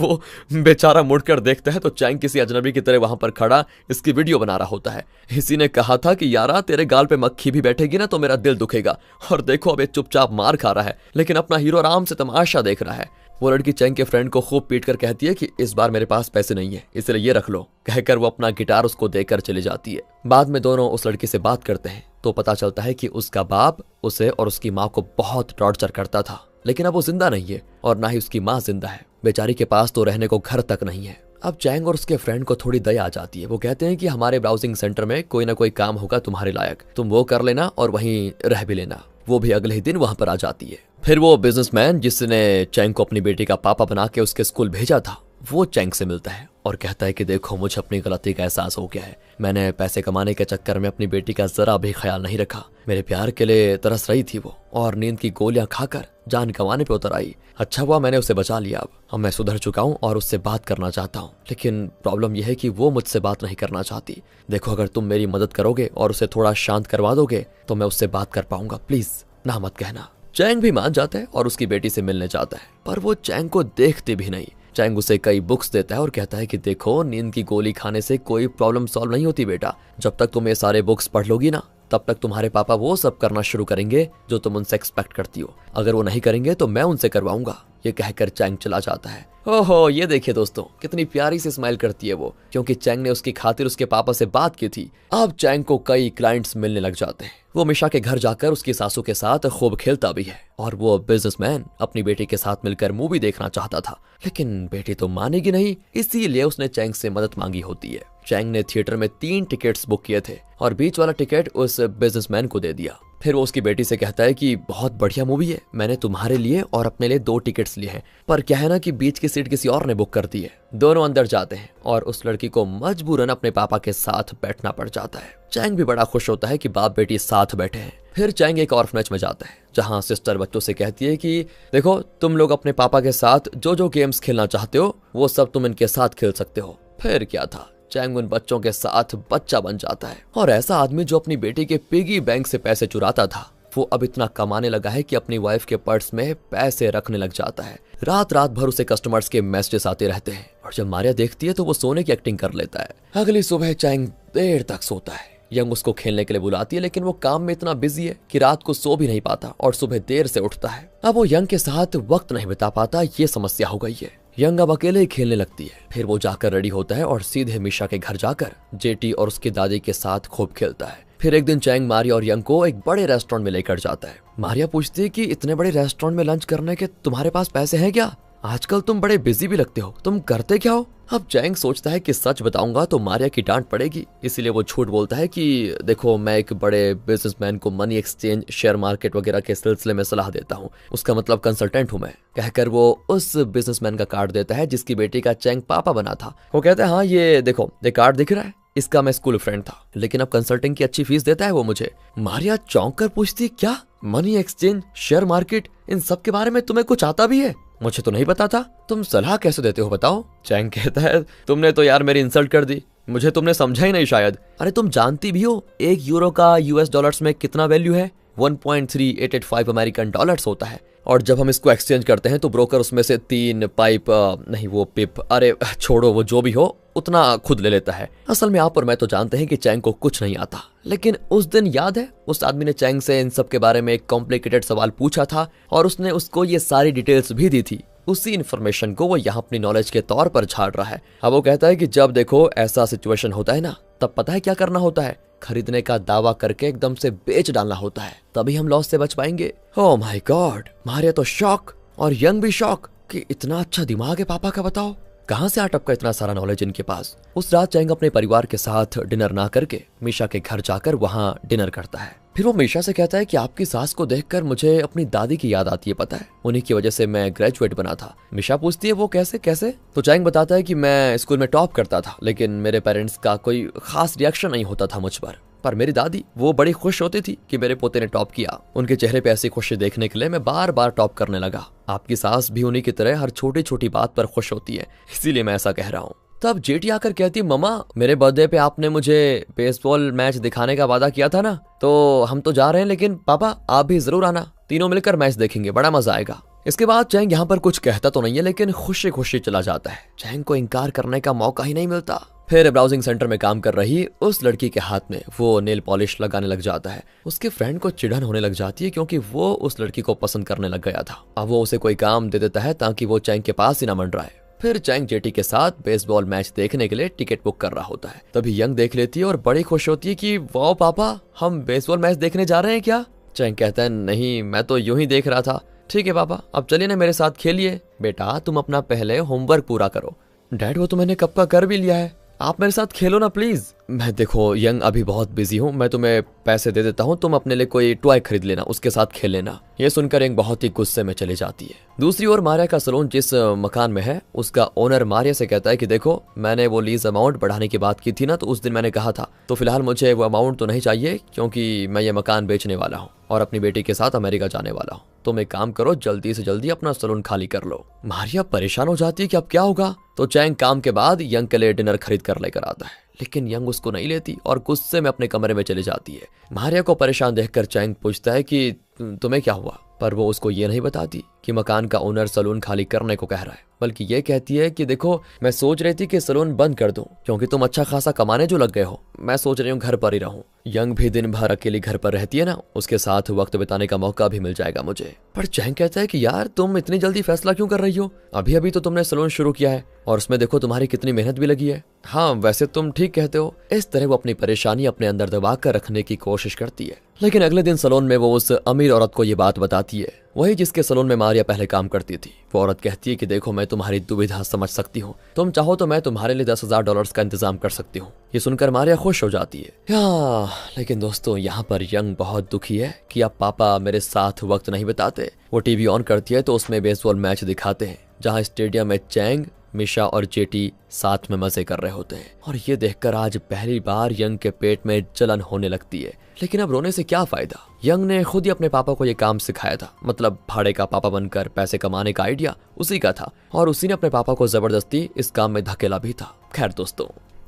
वो बेचारा मुड़कर देखता है तो चैंग किसी अजनबी की तरह वहां पर खड़ा इसकी वीडियो बना रहा होता है। इसी ने कहा था कि यारा तेरे गाल पे मक्खी भी बैठेगी ना तो मेरा दिल दुखेगा, और देखो अब ये चुपचाप मार खा रहा है लेकिन अपना हीरो आराम से तमाशा देख रहा है। वो लड़की चैंग के फ्रेंड को खूब पीट कर कहती है कि इस बार मेरे पास पैसे नहीं है इसलिए ये रख लो, कहकर वो अपना गिटार उसको देकर चली जाती है। बाद में दोनों उस लड़की से बात करते हैं तो पता चलता है कि उसका बाप उसे और उसकी माँ को बहुत टॉर्चर करता था, लेकिन अब वो जिंदा नहीं है और ना ही उसकी माँ जिंदा है। बेचारी के पास तो रहने को घर तक नहीं है। अब चैंग और उसके फ्रेंड को थोड़ी दया आ जाती है। वो कहते हैं कि हमारे ब्राउजिंग सेंटर में कोई ना कोई काम होगा तुम्हारे लायक, तुम वो कर लेना और वहीं रह भी लेना। वो भी अगले ही दिन वहां पर आ जाती है। फिर वो बिजनेसमैन जिसने चैंग को अपनी बेटी का पापा बना के उसके स्कूल भेजा था वो चैंग से मिलता है और कहता है कि देखो मुझे अपनी गलती का एहसास हो गया है। मैंने पैसे कमाने के चक्कर में अपनी बेटी का जरा भी ख्याल नहीं रखा। मेरे प्यार के लिए तरस रही थी वो और नींद की गोलियां खाकर जान गंवाने पे उतर आई। अच्छा हुआ मैंने उसे बचा लिया। अब मैं सुधर चुका हूँ और उससे बात करना चाहता हूँ, लेकिन प्रॉब्लम यह है कि वो मुझसे बात नहीं करना चाहती। देखो अगर तुम मेरी मदद करोगे और उसे थोड़ा शांत करवा दोगे तो मैं उससे बात कर पाऊंगा। प्लीज ना मत कहना। चैंग भी मान जाता है और उसकी बेटी से मिलने जाता है, पर वो चैंग को देखती भी नहीं। चैंग उसे कई बुक्स देता है और कहता है कि देखो नींद की गोली खाने से कोई प्रॉब्लम सॉल्व नहीं होती बेटा। जब तक तुम ये सारे बुक्स पढ़ लोगी ना तब तक तुम्हारे पापा वो सब करना शुरू करेंगे जो तुम उनसे एक्सपेक्ट करती हो। अगर वो नहीं करेंगे तो मैं उनसे करवाऊंगा। ये कहकर चैंग चला जाता है। ओहो ये देखिए दोस्तों कितनी प्यारी सी स्माइल करती है वो, क्योंकि चैंग ने उसकी खातिर उसके पापा से बात की थी। अब चैंग को कई क्लाइंट्स मिलने लग जाते हैं। वो मिशा के घर जाकर उसकी सासू के साथ खूब खेलता भी है और वो बिजनेसमैन अपनी बेटी के साथ मिलकर मूवी देखना चाहता था, लेकिन बेटी तो मानेगी नहीं, इसीलिए उसने चैंग से मदद मांगी होती है। चैंग ने थिएटर में 3 टिकट्स बुक किए थे और बीच वाला टिकट उस बिजनेसमैन को दे दिया। फिर वो उसकी बेटी से कहता है कि बहुत बढ़िया मूवी है, मैंने तुम्हारे लिए और अपने लिए 2 टिकट्स लिए हैं, पर क्या है ना कि बीच की सीट किसी और ने बुक कर दी है। दोनों अंदर जाते हैं और उस लड़की को मजबूरन अपने पापा के साथ बैठना पड़ जाता है। चैंग भी बड़ा खुश होता है कि बाप बेटी साथ बैठे हैं। फिर चैंग एक ऑर्फनेज में जाता है जहाँ सिस्टर बच्चों से कहती है कि देखो तुम लोग अपने पापा के साथ जो जो गेम्स खेलना चाहते हो वो सब तुम इनके साथ खेल सकते हो। फिर क्या था, चैंग उन बच्चों के साथ बच्चा बन जाता है और ऐसा आदमी जो अपनी बेटी के पिगी बैंक से पैसे चुराता था वो अब इतना कमाने लगा है कि अपनी वाइफ के पर्स में पैसे रखने लग जाता है। रात रात भर उसे कस्टमर्स के मैसेजेस आते रहते हैं और जब मारिया देखती है तो वो सोने की एक्टिंग कर लेता है। अगली सुबह चैंग देर तक सोता है। यंग उसको खेलने के लिए बुलाती है, लेकिन वो काम में इतना बिजी है कि रात को सो भी नहीं पाता और सुबह देर से उठता है। अब वो यंग के साथ वक्त नहीं बिता पाता, ये समस्या हो गई है। यंग अब अकेले ही खेलने लगती है। फिर वो जाकर रेडी होता है और सीधे मिशा के घर जाकर जेटी और उसकी दादी के साथ खूब खेलता है। फिर एक दिन चैंग मारिया और यंग को एक बड़े रेस्टोरेंट में लेकर जाता है। मारिया पूछती है कि इतने बड़े रेस्टोरेंट में लंच करने के तुम्हारे पास पैसे हैं क्या? आजकल तुम बड़े बिजी भी लगते हो, तुम करते क्या हो? अब चैंग सोचता है कि सच बताऊंगा तो मारिया की डांट पड़ेगी, इसीलिए वो झूठ बोलता है कि देखो मैं एक बड़े बिजनेसमैन को मनी एक्सचेंज, शेयर मार्केट वगैरह के सिलसिले में सलाह देता हूँ, उसका मतलब कंसल्टेंट हूँ मैं। कहकर वो उस बिजनेसमैन का कार्ड देता है जिसकी बेटी का चैंग पापा बना था। वो कहता है हाँ ये देखो ये कार्ड दिख रहा है, इसका मैं स्कूल फ्रेंड था, लेकिन अब कंसल्टिंग की अच्छी फीस देता है वो मुझे। मारिया चौंक कर पूछती क्या मनी एक्सचेंज, शेयर मार्केट, इन सब के बारे में तुम्हें कुछ आता भी है? मुझे तो नहीं पता था, तुम सलाह कैसे देते हो बताओ? चैंग कहता है तुमने तो यार मेरी इंसल्ट कर दी, मुझे तुमने समझा ही नहीं शायद। अरे तुम जानती भी हो 1 यूरो का US डॉलर्स में कितना वैल्यू है? 1.3885 अमेरिकन डॉलर्स होता है, और जब हम इसको एक्सचेंज करते हैं तो ब्रोकर उसमें से 3 पाइप नहीं वो पिप, अरे छोड़ो वो जो भी हो उतना खुद ले लेता है। असल में आप और मैं तो जानते हैं कि चैंग को कुछ नहीं आता, लेकिन उस दिन याद है उस आदमी ने चैंग से इन सब के बारे में एक कॉम्प्लिकेटेड सवाल पूछा था और उसने उसको ये सारी डिटेल्स भी दी थी। उसी इन्फॉर्मेशन को वो यहाँ अपनी नॉलेज के तौर पर झाड़ रहा है। अब वो कहता है कि जब देखो ऐसा सिचुएशन होता है ना, तब पता है क्या करना होता है? खरीदने का दावा करके एकदम से बेच डालना होता है, तभी हम लॉस से बच पाएंगे। ओह माय गॉड, मारिया तो शॉक और यंग भी शॉक कि इतना अच्छा दिमाग है पापा का, बताओ कहां से अटपका इतना सारा नॉलेज इनके पास। उस रात चैंग अपने परिवार के साथ डिनर ना करके मिशा के घर जाकर वहां डिनर करता है। फिर वो मिशा से कहता है कि आपकी सास को देखकर मुझे अपनी दादी की याद आती है, पता है उन्हीं की वजह से मैं ग्रेजुएट बना था। मिशा पूछती है वो कैसे कैसे? तो चैंग बताता है कि मैं स्कूल में टॉप करता था, लेकिन मेरे पेरेंट्स का कोई खास रिएक्शन नहीं होता था मुझ पर मेरी दादी वो बड़ी खुश होती थी कि मेरे पोते ने टॉप किया। उनके चेहरे पे ऐसी खुशी देखने के लिए मैं बार बार टॉप करने लगा। आपकी सास भी उन्हीं की तरह हर छोटी छोटी बात पर खुश होती है, इसीलिए मैं ऐसा कह रहा हूँ। तब जेटी आकर कहती है मम्मा मेरे बर्थडे पे आपने मुझे बेसबॉल मैच दिखाने का वादा किया था ना, तो हम तो जा रहे हैं, लेकिन पापा आप भी जरूर आना, तीनों मिलकर मैच देखेंगे, बड़ा मजा आएगा। इसके बाद चैंग यहाँ पर कुछ कहता तो नहीं है, लेकिन खुशी खुशी चला जाता है। चैंग को इनकार करने का मौका ही नहीं मिलता। फिर ब्राउजिंग सेंटर में काम कर रही उस लड़की के हाथ में वो नेल पॉलिश लगाने लग जाता है। उसके फ्रेंड को चिढ़न होने लग जाती है क्योंकि वो उस लड़की को पसंद करने लग गया था। अब वो उसे कोई काम दे देता है ताकि वो चैंग के पास ही ना मंडराए। फिर चैंग जेटी के साथ बेसबॉल मैच देखने के लिए टिकट बुक कर रहा होता है। तभी यंग देख लेती है और बड़ी खुश होती है कि वाह पापा हम बेसबॉल मैच देखने जा रहे हैं क्या? चैंग कहता है नहीं मैं तो यूं ही देख रहा था। ठीक है पापा अब चलिए ना मेरे साथ खेलिए। बेटा तुम अपना पहले होमवर्क पूरा करो। डैड वो तो मैंने कब का कर भी लिया है। आप मेरे साथ खेलो ना प्लीज। मैं देखो यंग अभी बहुत बिजी हूँ, मैं तुम्हें पैसे दे देता हूँ, तुम अपने लिए कोई टॉय खरीद लेना, उसके साथ खेल लेना। ये सुनकर यंग बहुत ही गुस्से में चली जाती है। दूसरी ओर मारिया का सलून जिस मकान में है उसका ओनर मारिया से कहता है कि देखो मैंने वो लीज अमाउंट बढ़ाने की बात की थी ना, तो उस दिन मैंने कहा था, तो फिलहाल मुझे वो अमाउंट तो नहीं चाहिए क्योंकि मैं ये मकान बेचने वाला हूँ और अपनी बेटी के साथ अमेरिका जाने वाला हूँ। तुम एक काम करो, जल्दी से जल्दी अपना सलून खाली कर लो। मारिया परेशान हो जाती है कि अब क्या होगा। तो चैंग काम के बाद यंग के लिए डिनर खरीद कर लेकर आता है, लेकिन यंग उसको नहीं लेती और गुस्से में अपने कमरे में चली जाती है। मारिया को परेशान देखकर चैंग पूछता है कि तुम्हें क्या हुआ, पर वो उसको ये नहीं बताती कि मकान का ओनर सलून खाली करने को कह रहा है, बल्कि ये कहती है कि देखो मैं सोच रही थी कि सलून बंद कर दूं क्योंकि तुम अच्छा खासा कमाने जो लग गए हो, मैं सोच रही हूँ घर पर ही रहूं। यंग भी दिन भर अकेली घर पर रहती है ना, उसके साथ वक्त बिताने का मौका भी मिल जाएगा मुझे। पर चैंग कहता है कि यार तुम इतनी जल्दी फैसला क्यों कर रही हो, अभी अभी तो तुमने सलून शुरू किया है और उसमें देखो तुम्हारी कितनी मेहनत भी लगी है। हाँ वैसे तुम ठीक कहते हो। इस तरह वो अपनी परेशानी अपने अंदर दबा कर रखने की कोशिश करती है। लेकिन अगले दिन सलून में वो उस अमीर औरत को ये बात बताती है, वही जिसके सलून में मारिया पहले काम करती थी। वो औरत कहती है कि देखो मैं तुम्हारी दुविधा समझ सकती हूँ, तुम चाहो तो मैं तुम्हारे लिए $10,000 का इंतजाम कर सकती हूँ। ये सुनकर मारिया खुश हो जाती है। लेकिन दोस्तों यहाँ पर यंग बहुत दुखी है कि अब पापा मेरे साथ वक्त नहीं बिताते। वो टीवी ऑन करती है तो उसमें बेसबॉल मैच दिखाते हैं जहाँ स्टेडियम में चैंग, मिशा और जेटी साथ में मजे कर रहे होते हैं। और ये देखकर आज पहली बार यंग के पेट में जलन होने लगती है। लेकिन अब रोने से क्या फायदा, यंग ने खुद ही अपने पापा को ये काम सिखाया था, मतलब भाड़े का पापा बनकर पैसे कमाने का आइडिया उसी का था और उसी ने अपने पापा को जबरदस्ती इस काम में धकेला भी था। खैर दोस्तों,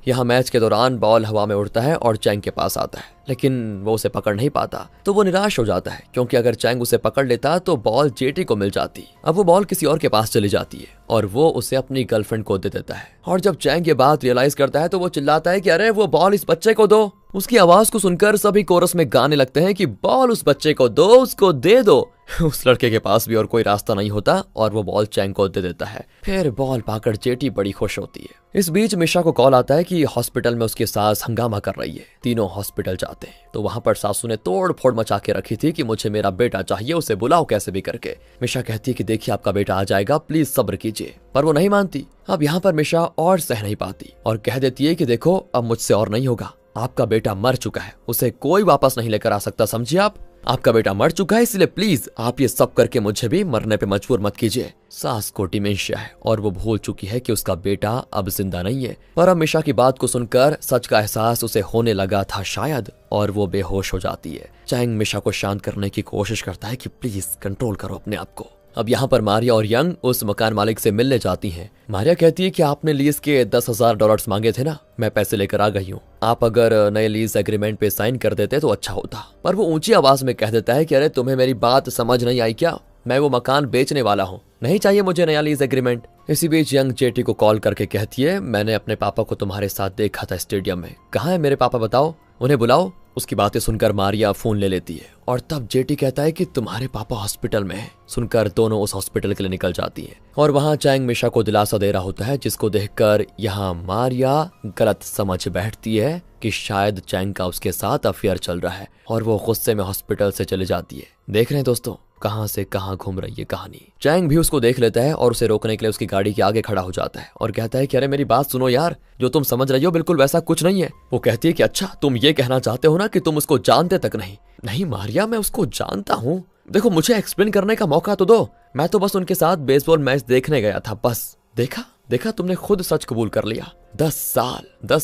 यहाँ मैच के दौरान बॉल हवा में उड़ता है और चैंग के पास आता है, लेकिन वो उसे पकड़ नहीं पाता। तो वो निराश हो जाता है क्योंकि अगर चैंग उसे पकड़ लेता तो बॉल जेटी को मिल जाती। अब वो बॉल किसी और के पास चली जाती है और वो उसे अपनी गर्लफ्रेंड को दे देता है। और जब चैंग ये बात रियलाइज करता है तो वो चिल्लाता है कि अरे वो बॉल इस बच्चे को दो। उसकी आवाज को सुनकर सभी कोरस में गाने लगते हैं कि बॉल उस बच्चे को दो, उसको दे दो। उस लड़के के पास भी और कोई रास्ता नहीं होता और वो बॉल चैंग को दे देता है। फिर बॉल पाकर जेटी बड़ी खुश होती है। इस बीच मिशा को कॉल आता है कि हॉस्पिटल में उसकी सास हंगामा कर रही है। तीनों हॉस्पिटल जाते हैं तो वहां पर सासू ने तोड़ फोड़ मचा के रखी थी कि मुझे मेरा बेटा चाहिए, उसे बुलाओ कैसे भी करके। मिशा कहती है कि देखिए आपका बेटा आ जाएगा, प्लीज सब्र कीजिए, पर वो नहीं मानती। अब यहाँ पर मिशा और सह नहीं पाती और कह देती है कि देखो अब मुझसे और नहीं होगा, आपका बेटा मर चुका है, उसे कोई वापस नहीं लेकर आ सकता, समझिए आप। आपका बेटा मर चुका है, इसलिए प्लीज आप ये सब करके मुझे भी मरने पे मजबूर मत कीजिए। सास को डिमेंशिया है और वो भूल चुकी है कि उसका बेटा अब जिंदा नहीं है। पर अब मिशा की बात को सुनकर सच का एहसास उसे होने लगा था शायद, और वो बेहोश हो जाती है। चैंग मिशा को शांत करने की कोशिश करता है कि प्लीज कंट्रोल करो अपने आप को। अब यहाँ पर मारिया और यंग उस मकान मालिक से मिलने जाती हैं। मारिया कहती है कि आपने लीज के $10,000 मांगे थे ना, मैं पैसे लेकर आ गई हूँ, आप अगर नए लीज एग्रीमेंट पे साइन कर देते तो अच्छा होता। पर वो ऊंची आवाज में कह देता है कि अरे तुम्हें मेरी बात समझ नहीं आई क्या, मैं वो मकान बेचने वाला हूँ, नहीं चाहिए मुझे नया लीज एग्रीमेंट। इसी बीच यंग जेटी को कॉल करके कहती है मैंने अपने पापा को तुम्हारे साथ देखा था स्टेडियम में, कहाँ है मेरे पापा, बताओ, उन्हें बुलाओ। उसकी बातें सुनकर मारिया फोन ले लेती है और तब जेटी कहता है कि तुम्हारे पापा हॉस्पिटल में हैं। सुनकर दोनों उस हॉस्पिटल के लिए निकल जाती हैं और वहां चैंग मिशा को दिलासा दे रहा होता है, जिसको देखकर यहाँ मारिया गलत समझ बैठती है कि शायद चैंग का उसके साथ अफेयर चल रहा है और वो गुस्से में हॉस्पिटल से चले जाती है। देख रहे हैं दोस्तों कहां से कहां घूम रही है कहानी। चैंग भी उसको देख लेता है और उसे रोकने के लिए उसकी गाड़ी के आगे खड़ा हो जाता है और कहता है कि अरे मेरी बात सुनो यार, जो तुम समझ रही हो बिल्कुल वैसा कुछ नहीं है। वो कहती है कि अच्छा तुम ये कहना चाहते हो ना कि तुम उसको जानते तक नहीं। नहीं मारिया, मैं उसको जानता हूँ, देखो मुझे एक्सप्लेन करने का मौका तो दो, मैं तो बस उनके साथ बेसबॉल मैच देखने गया था बस। देखा तुमने खुद सच कबूल कर लिया। 10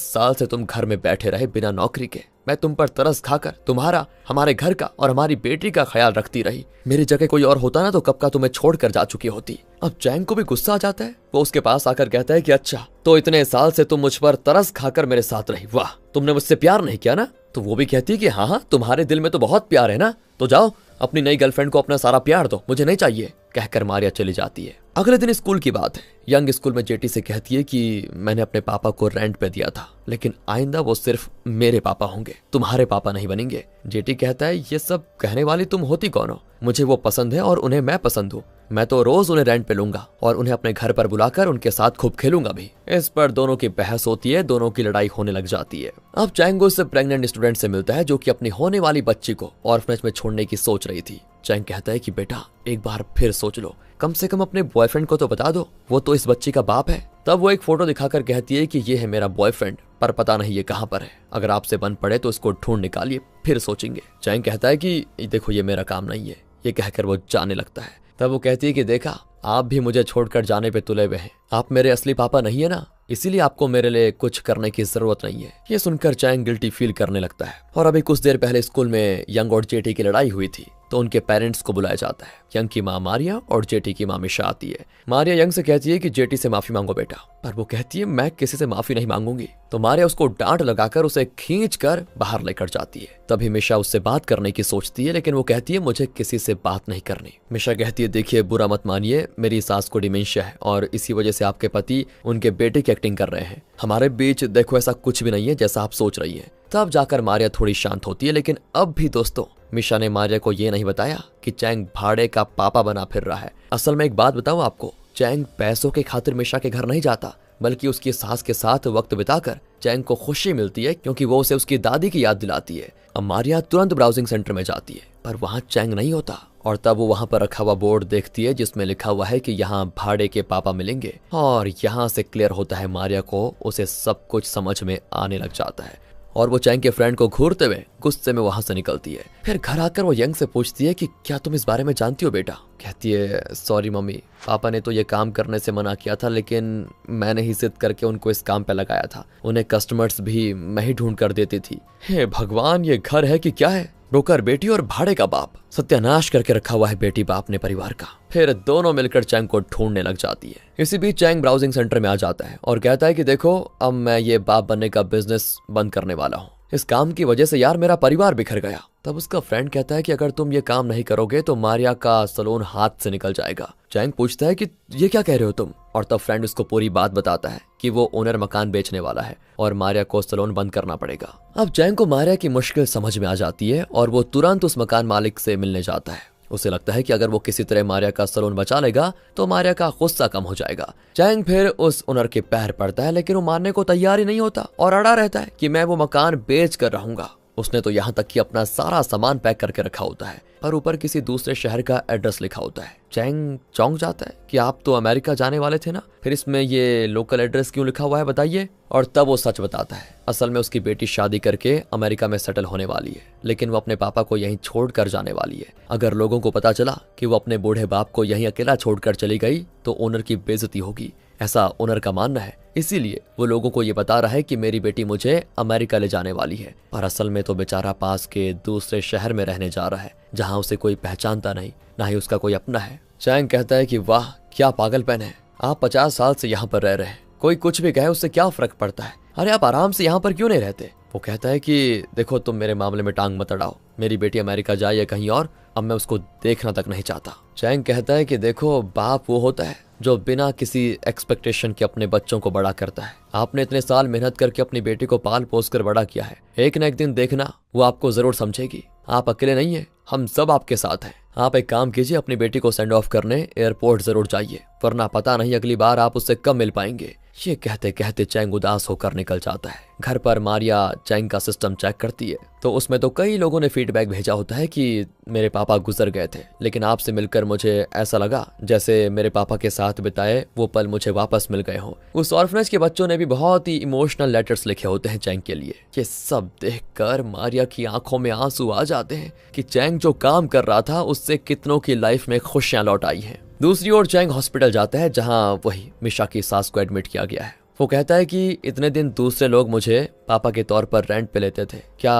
साल से तुम घर में बैठे रहे बिना नौकरी के, मैं तुम पर तरस खाकर तुम्हारा, हमारे घर का और हमारी बेटी का ख्याल रखती रही। मेरी जगह कोई और होता ना तो कब का तुम्हें छोड़कर जा चुकी होती। अब चैंग को भी गुस्सा आ जाता है। वो उसके पास आकर कहता है कि अच्छा तो इतने साल से तुम मुझ पर तरस खाकर मेरे साथ रही, वाह, तुमने मुझसे प्यार नहीं किया ना। तो वो भी कहती है कि हाँ तुम्हारे दिल में तो बहुत प्यार है ना, तो जाओ अपनी नई गर्लफ्रेंड को अपना सारा प्यार दो, मुझे नहीं चाहिए, कहकर मारिया चली जाती है। अगले दिन स्कूल की बात है। यंग स्कूल में जेटी से कहती है कि मैंने अपने पापा को रेंट पे दिया था, लेकिन आइंदा वो सिर्फ मेरे पापा होंगे, तुम्हारे पापा नहीं बनेंगे। जेटी कहता है ये सब कहने वाली तुम होती कौन हो, मुझे वो पसंद है और उन्हें मैं पसंद हूँ, मैं तो रोज उन्हें रेंट पे लूंगा और उन्हें अपने घर पर बुलाकर उनके साथ खूब खेलूंगा भी। इस पर दोनों की बहस होती है, दोनों की लड़ाई होने लग जाती है। अब चैंग उस प्रेग्नेंट स्टूडेंट से मिलता है जो कि अपनी होने वाली बच्ची को ऑर्फनेज में छोड़ने की सोच रही थी। चैंग कहता है कि बेटा एक बार फिर सोच लो, कम से कम अपने बॉयफ्रेंड को तो बता दो, वो तो इस बच्ची का बाप है। तब वो एक फोटो दिखाकर कहती है कि ये है मेरा बॉयफ्रेंड, पर पता नहीं ये कहाँ पर है। अगर आपसे बन पड़े तो इसको ढूंढ निकालिए, फिर सोचेंगे। चैंग कहता है कि देखो ये मेरा काम नहीं है। ये कहकर वो जाने लगता है। तब वो कहती है कि देखा, आप भी मुझे छोड़कर जाने पे तुले हुए हैं। आप मेरे असली पापा नहीं है ना, इसीलिए आपको मेरे लिए कुछ करने की जरूरत नहीं है। ये सुनकर चैंग गिल्टी फील करने लगता है। और अभी कुछ देर पहले स्कूल में यंग और जेटी की लड़ाई हुई थी, तो उनके पेरेंट्स को बुलाया जाता है। यंग की माँ मारिया और जेटी की माँ मिशा आती है। मारिया यंग से कहती है कि जेटी से माफी मांगो बेटा, पर वो कहती है मैं किसी से माफी नहीं मांगूंगी। तो मारिया उसको डांट लगाकर उसे खींच कर बाहर लेकर जाती है। तभी मिशा उससे बात करने की सोचती है, लेकिन वो कहती है मुझे किसी से बात नहीं करनी। मिशा कहती है देखिए बुरा मत मानिए, मेरी सास को डिमेंशिया है और इसी वजह से आपके पति उनके बेटे की एक्टिंग कर रहे हैं। हमारे बीच देखो ऐसा कुछ भी नहीं है जैसा आप सोच रही है। तब जाकर मारिया थोड़ी शांत होती है। लेकिन अब भी दोस्तों, मिशा ने मारिया को ये नहीं बताया कि चैंग भाड़े का पापा बना फिर रहा है। असल में एक बात बताऊं आपको, चैंग पैसों के खातिर मिशा के घर नहीं जाता, बल्कि उसकी सास के साथ वक्त बिताकर चैंग को खुशी मिलती है, क्योंकि वो उसे उसकी दादी की याद दिलाती है। अब मारिया तुरंत ब्राउजिंग सेंटर में जाती है, पर वहाँ चैंग नहीं होता। और तब वो वहाँ पर रखा हुआ बोर्ड देखती है जिसमें लिखा हुआ है कि यहाँ भाड़े के पापा मिलेंगे। और यहाँ से क्लियर होता है मारिया को, उसे सब कुछ समझ में आने लग जाता है और वो चैंग के फ्रेंड को घूरते हुए गुस्से में वहां से निकलती है। फिर घर आकर वो यंग से पूछती है कि क्या तुम इस बारे में जानती हो बेटा? कहती है सॉरी मम्मी, पापा ने तो ये काम करने से मना किया था, लेकिन मैंने ही जिद करके उनको इस काम पे लगाया था। उन्हें कस्टमर्स भी मैं ही ढूंढ कर देती थी। हे भगवान, ये घर है कि क्या है? ब्रोकर बेटी और भाड़े का बाप, सत्यानाश करके रखा हुआ है बेटी बाप ने परिवार का। फिर दोनों मिलकर चैंग को ढूंढने लग जाती है। इसी बीच चैंग ब्राउजिंग सेंटर में आ जाता है और कहता है कि देखो, अब मैं ये बाप बनने का बिजनेस बंद करने वाला हूँ। इस काम की वजह से यार मेरा परिवार बिखर गया। तब उसका फ्रेंड कहता है कि अगर तुम ये काम नहीं करोगे तो मारिया का सलून हाथ से निकल जाएगा। चैंग पूछता है कि ये क्या कह रहे हो तुम? और तब फ्रेंड उसको पूरी बात बताता है कि वो ओनर मकान बेचने वाला है और मारिया को सलून बंद करना पड़ेगा। अब चैंग को मारिया की मुश्किल समझ में आ जाती है और वो तुरंत उस मकान मालिक से मिलने जाता है। उसे लगता है कि अगर वो किसी तरह मारिया का सलून बचा लेगा तो मारिया का गुस्सा कम हो जाएगा। चैंग फिर उस ओनर के पैर पड़ता है, लेकिन वो मानने को तैयार ही नहीं होता और अड़ा रहता है कि मैं वो मकान बेच कर रहूंगा। उसने तो यहाँ तक कि अपना सारा सामान पैक करके रखा होता है, पर ऊपर किसी दूसरे शहर का एड्रेस लिखा होता है। चैंग चौंक जाता है कि आप तो अमेरिका जाने वाले थे ना, फिर इसमें ये लोकल एड्रेस क्यों लिखा हुआ है बताइए? और तब वो सच बताता है। असल में उसकी बेटी शादी करके अमेरिका में सेटल होने वाली है, लेकिन वो अपने पापा को यहीं छोड़ कर जाने वाली है। अगर लोगों को पता चला कि वो अपने बूढ़े बाप को यहीं अकेला छोड़कर चली गई तो ओनर की बेइज्जती होगी, ऐसा ओनर का मानना है। इसीलिए वो लोगों को ये बता रहा है कि मेरी बेटी मुझे अमेरिका ले जाने वाली है, पर असल में तो बेचारा पास के दूसरे शहर में रहने जा रहा है, जहाँ उसे कोई पहचानता नहीं, ना ही उसका कोई अपना है। चैंग कहता है कि वाह क्या पागलपन है, आप 50 साल से यहाँ पर रह रहे हैं, कोई कुछ भी कहे उससे क्या फर्क पड़ता है? अरे आप आराम से यहाँ पर क्यों नहीं रहते? वो कहता है कि देखो तुम मेरे मामले में टांग मत अड़ाओ, मेरी बेटी अमेरिका जाए या कहीं और, अब मैं उसको देखना तक नहीं चाहता। चैंग कहता है कि देखो, बाप वो होता है जो बिना किसी एक्सपेक्टेशन के अपने बच्चों को बड़ा करता है। आपने इतने साल मेहनत करके अपनी बेटी को पाल पोस कर बड़ा किया है, एक न एक दिन देखना वो आपको जरूर समझेगी। आप अकेले नहीं है, हम सब आपके साथ हैं। आप एक काम कीजिए, अपनी बेटी को सेंड ऑफ करने एयरपोर्ट जरूर जाइए, वरना पता नहीं अगली बार आप उससे कब मिल पाएंगे। ये कहते कहते चैंग उदास होकर निकल जाता है। घर पर मारिया चैंग का सिस्टम चेक करती है तो उसमें तो कई लोगों ने फीडबैक भेजा होता है कि मेरे पापा गुजर गए थे, लेकिन आपसे मिलकर मुझे ऐसा लगा जैसे मेरे पापा के साथ बिताए वो पल मुझे वापस मिल गए हों। उस ऑर्फनेज के बच्चों ने भी बहुत ही इमोशनल लेटर्स लिखे होते हैं चैंग के लिए। ये सब देखकर मारिया की आंखों में आंसू आ जाते हैं कि चैंग जो काम कर रहा था उससे कितनों की लाइफ में खुशियां लौट आई हैं। दूसरी ओर चैंग हॉस्पिटल जाता है जहां वही मिशा की सास को एडमिट किया गया है। वो कहता है कि इतने दिन दूसरे लोग मुझे पापा के तौर पर रेंट पे लेते थे, क्या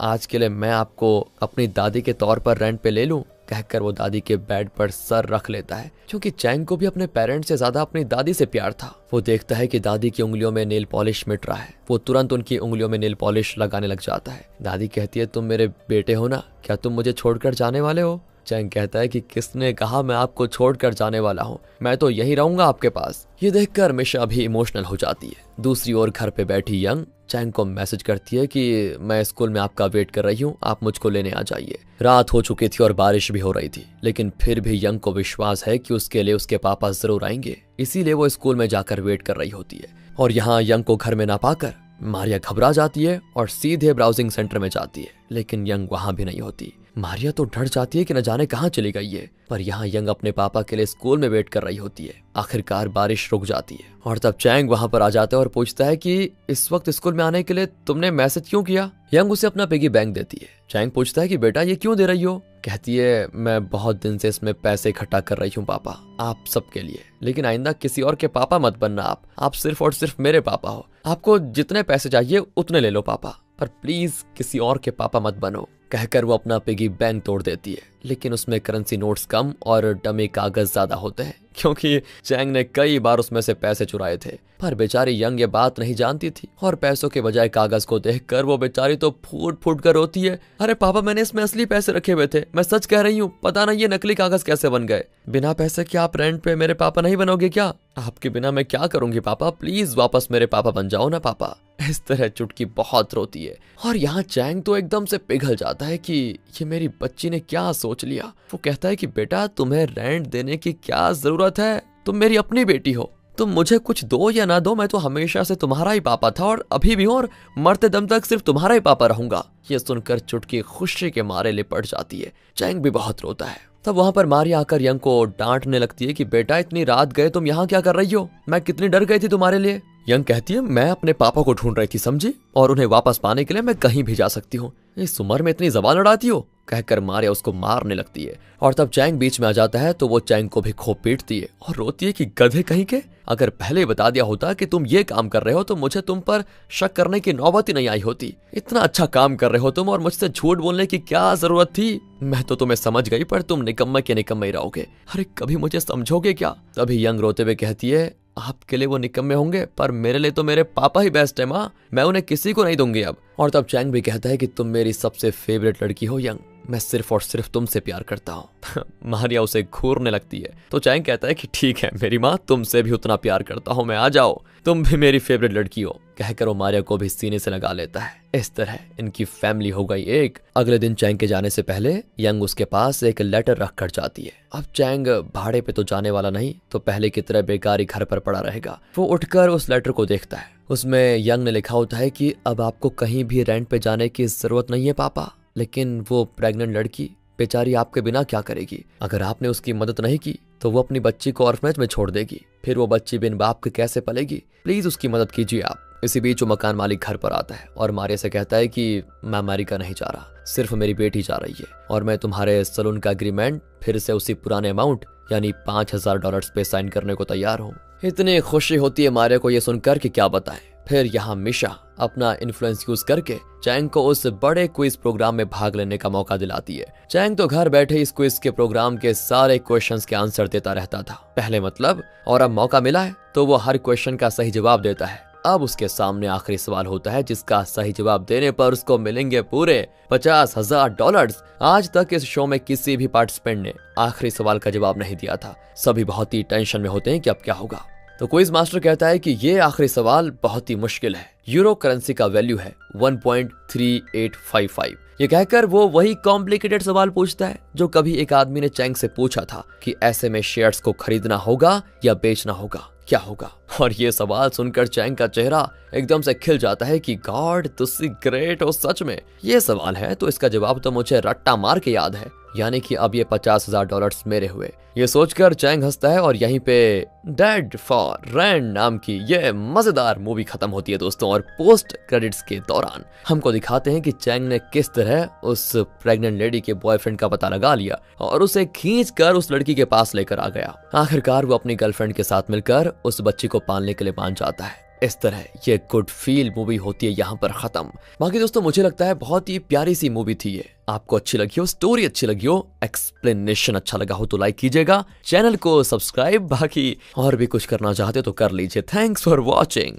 आज के लिए मैं आपको अपनी दादी के तौर पर रेंट पे ले लूं? कहकर वो दादी के बेड पर सर रख लेता है, क्योंकि चैंग को भी अपने पेरेंट्स से ज्यादा अपनी दादी से प्यार था। वो देखता है कि दादी की उंगलियों में नेल पॉलिश मिट रहा है, वो तुरंत उनकी उंगलियों में नेल पॉलिश लगाने लग जाता है। दादी कहती है तुम मेरे बेटे हो ना, क्या तुम मुझे छोड़कर जाने वाले हो? चैंग कहता है कि किसने कहा मैं आपको छोड़कर जाने वाला हूँ, मैं तो यहीं रहूंगा आपके पास। ये देखकर मिशा भी इमोशनल हो जाती है। दूसरी ओर घर पे बैठी यंग चैंग को मैसेज करती है कि मैं स्कूल में आपका वेट कर रही हूँ, आप मुझको लेने आ जाइए। रात हो चुकी थी और बारिश भी हो रही थी, लेकिन फिर भी यंग को विश्वास है कि उसके लिए उसके पापा जरूर आएंगे, इसीलिए वो स्कूल में जाकर वेट कर रही होती है। और यहाँ यंग को घर में ना पाकर मारिया घबरा जाती है और सीधे ब्राउजिंग सेंटर में जाती है, लेकिन यंग वहां भी नहीं होती। मारिया तो डर जाती है कि न जाने कहाँ चली गई है, पर यहाँ यंग अपने पापा के लिए स्कूल में वेट कर रही होती है। आखिरकार बारिश रुक जाती है और तब चैंग वहां पर आ जाता है और पूछता है कि इस वक्त स्कूल में आने के लिए तुमने मैसेज क्यों किया। यंग उसे अपना पिगी बैंक देती है। चैंग पूछता है कि बेटा ये क्यों दे रही हो। कहती है मैं बहुत दिन से इसमें पैसे इकट्ठा कर रही हूँ पापा, आप सबके लिए, लेकिन आइंदा किसी और के पापा मत बनना। आप सिर्फ और सिर्फ मेरे पापा हो। आपको जितने पैसे चाहिए उतने ले लो पापा, पर प्लीज किसी और के पापा मत बनो। कहकर वो अपना पिगी बैंक तोड़ देती है, लेकिन उसमें करेंसी नोट्स कम और डमी कागज ज्यादा होते हैं, क्योंकि चैंग ने कई बार उसमें से पैसे चुराए थे। पर बेचारी यंग ये बात नहीं जानती थी और पैसों के बजाय कागज को देखकर वो बेचारी तो फूट फूट कर रोती है। अरे पापा मैंने इसमें असली पैसे रखे हुए थे, मैं सच कह रही हूँ, पता नहीं ये नकली कागज कैसे बन गए। बिना पैसे के आप रेंट पे मेरे पापा नहीं बनोगे क्या? आपके बिना मैं क्या करूंगी पापा, प्लीज वापस मेरे पापा बन जाओ ना पापा। इस तरह चुटकी बहुत रोती है और यहाँ चैंग तो एकदम से पिघल जाता है कि ये मेरी बच्ची ने क्या सोच लिया। वो कहता है कि बेटा तुम्हें रेंट देने की क्या जरूरत है, तुम मेरी अपनी बेटी हो, तुम मुझे कुछ दो या ना दो, मैं तो हमेशा से तुम्हारा ही पापा था और अभी भी हूं और मरते दम तक सिर्फ तुम्हारा ही पापा रहूंगा। ये सुनकर चुटकी खुशी के मारे लिपट जाती है। चैंग भी बहुत रोता है। तब वहां पर मारिया आकर यंग को डांटने लगती है कि बेटा इतनी रात गए तुम यहाँ क्या कर रही हो, मैं कितनी डर गई थी तुम्हारे लिए। यंग कहती है मैं अपने पापा को ढूंढ रही थी समझी, और उन्हें वापस पाने के लिए मैं कहीं भी जा सकती हूँ। इस उम्र में इतनी जबान लड़ाती हो, कहकर मारिया उसको मारने लगती है। और तब चैंग बीच में आ जाता है तो वो चैंग को भी खूब पीटती है और रोती है कि गधे कहीं के, अगर पहले बता दिया होता कि तुम ये काम कर रहे हो तो मुझे तुम पर शक करने की नौबत ही नहीं आई होती। इतना अच्छा काम कर रहे हो तुम और मुझसे झूठ बोलने की क्या जरूरत थी। मैं तो तुम्हें समझ गई पर तुम निकम्मे के निकम्मे ही रहोगे। अरे कभी मुझे समझोगे क्या? तभी यंग रोते हुए कहती है आपके लिए वो निकम्मे होंगे पर मेरे लिए तो मेरे पापा ही बेस्ट है माँ, मैं उन्हें किसी को नहीं दूंगी अब। और तब चैंग भी कहता है कि तुम मेरी सबसे फेवरेट लड़की हो यंग, मैं सिर्फ और सिर्फ तुमसे प्यार करता हूँ। मारिया उसे घूरने लगती है तो चैंग कहता है कि ठीक है मेरी माँ, तुमसे भी उतना प्यार करता हूँ मैं, आ जाओ, तुम भी मेरी फेवरेट लड़की हो, कहकर वो मारिया को भी सीने से लगा लेता है। इस तरह इनकी फैमिली हो गई एक। अगले दिन चैंग के जाने से पहले यंग उसके पास एक लेटर रख कर जाती है। अब चैंग भाड़े पे तो जाने वाला नहीं, तो पहले की तरह बेकारी घर पर पड़ा रहेगा। वो उठकर उस लेटर को देखता है। उसमें यंग ने लिखा होता है कि अब आपको कहीं भी रेंट पे जाने की जरूरत नहीं है पापा, लेकिन वो प्रेग्नेंट लड़की बेचारी आपके बिना क्या करेगी। अगर आपने उसकी मदद नहीं की तो वो अपनी बच्ची को ऑर्फनेज में छोड़ देगी, फिर वो बच्ची बिन बाप के कैसे पलेगी, प्लीज उसकी मदद कीजिए आप। इसी बीच वो मकान मालिक घर पर आता है और मारिया से कहता है कि मैं अमेरिका नहीं जा रहा, सिर्फ मेरी बेटी जा रही है और मैं तुम्हारे सलून का एग्रीमेंट फिर से उसी पुराने अमाउंट यानी $5000 पे साइन करने को तैयार हूँ। इतनी खुशी होती है मारिया को ये सुनकर कि क्या बताएं। फिर यहाँ मिशा अपना इन्फ्लुएंस यूज करके चैंग को उस बड़े क्विज प्रोग्राम में भाग लेने का मौका दिलाती है। चैंग तो घर बैठे इस क्विज के प्रोग्राम के सारे क्वेश्चंस के आंसर देता रहता था पहले मतलब, और अब मौका मिला है तो वो हर क्वेश्चन का सही जवाब देता है। अब उसके सामने आखिरी सवाल होता है जिसका सही जवाब देने पर उसको मिलेंगे पूरे $50,000। आज तक इस शो में किसी भी पार्टिसिपेंट ने आखिरी सवाल का जवाब नहीं दिया था। सभी बहुत ही टेंशन में होते हैं कि अब क्या होगा। तो क्विज मास्टर कहता है कि ये आखिरी सवाल बहुत ही मुश्किल है, यूरो करेंसी का वैल्यू है 1.3855। ये कहकर वो वही कॉम्प्लिकेटेड सवाल पूछता है जो कभी एक आदमी ने चैंग से पूछा था कि ऐसे में शेयर्स को खरीदना होगा या बेचना होगा, क्या होगा। और ये सवाल सुनकर चैंग का चेहरा एकदम से खिल जाता है कि गॉड तुसी ग्रेट हो सच में। ये सवाल है तो इसका जवाब तो मुझे रट्टा मार के याद है, यानी कि अब ये $50,000 मेरे हुए। ये सोचकर चैंग हंसता है और यहीं पे डेड फॉर रेंट नाम की ये मजेदार मूवी खत्म होती है दोस्तों। और पोस्ट क्रेडिट्स के दौरान हमको दिखाते हैं कि चैंग ने किस तरह उस प्रेग्नेंट लेडी के बॉयफ्रेंड का पता लगा लिया और उसे खींचकर उस लड़की के पास लेकर आ गया। आखिरकार वो अपनी गर्लफ्रेंड के साथ मिलकर उस बच्ची को पालने के लिए मान जाता है। इस तरह ये गुड फील मूवी होती है यहाँ पर खत्म। बाकी दोस्तों मुझे लगता है बहुत ही प्यारी सी मूवी थी ये। आपको अच्छी लगी हो, स्टोरी अच्छी लगी हो, एक्सप्लेनेशन अच्छा लगा हो तो लाइक कीजिएगा, चैनल को सब्सक्राइब, बाकी और भी कुछ करना चाहते हो तो कर लीजिए। Thanks for watching.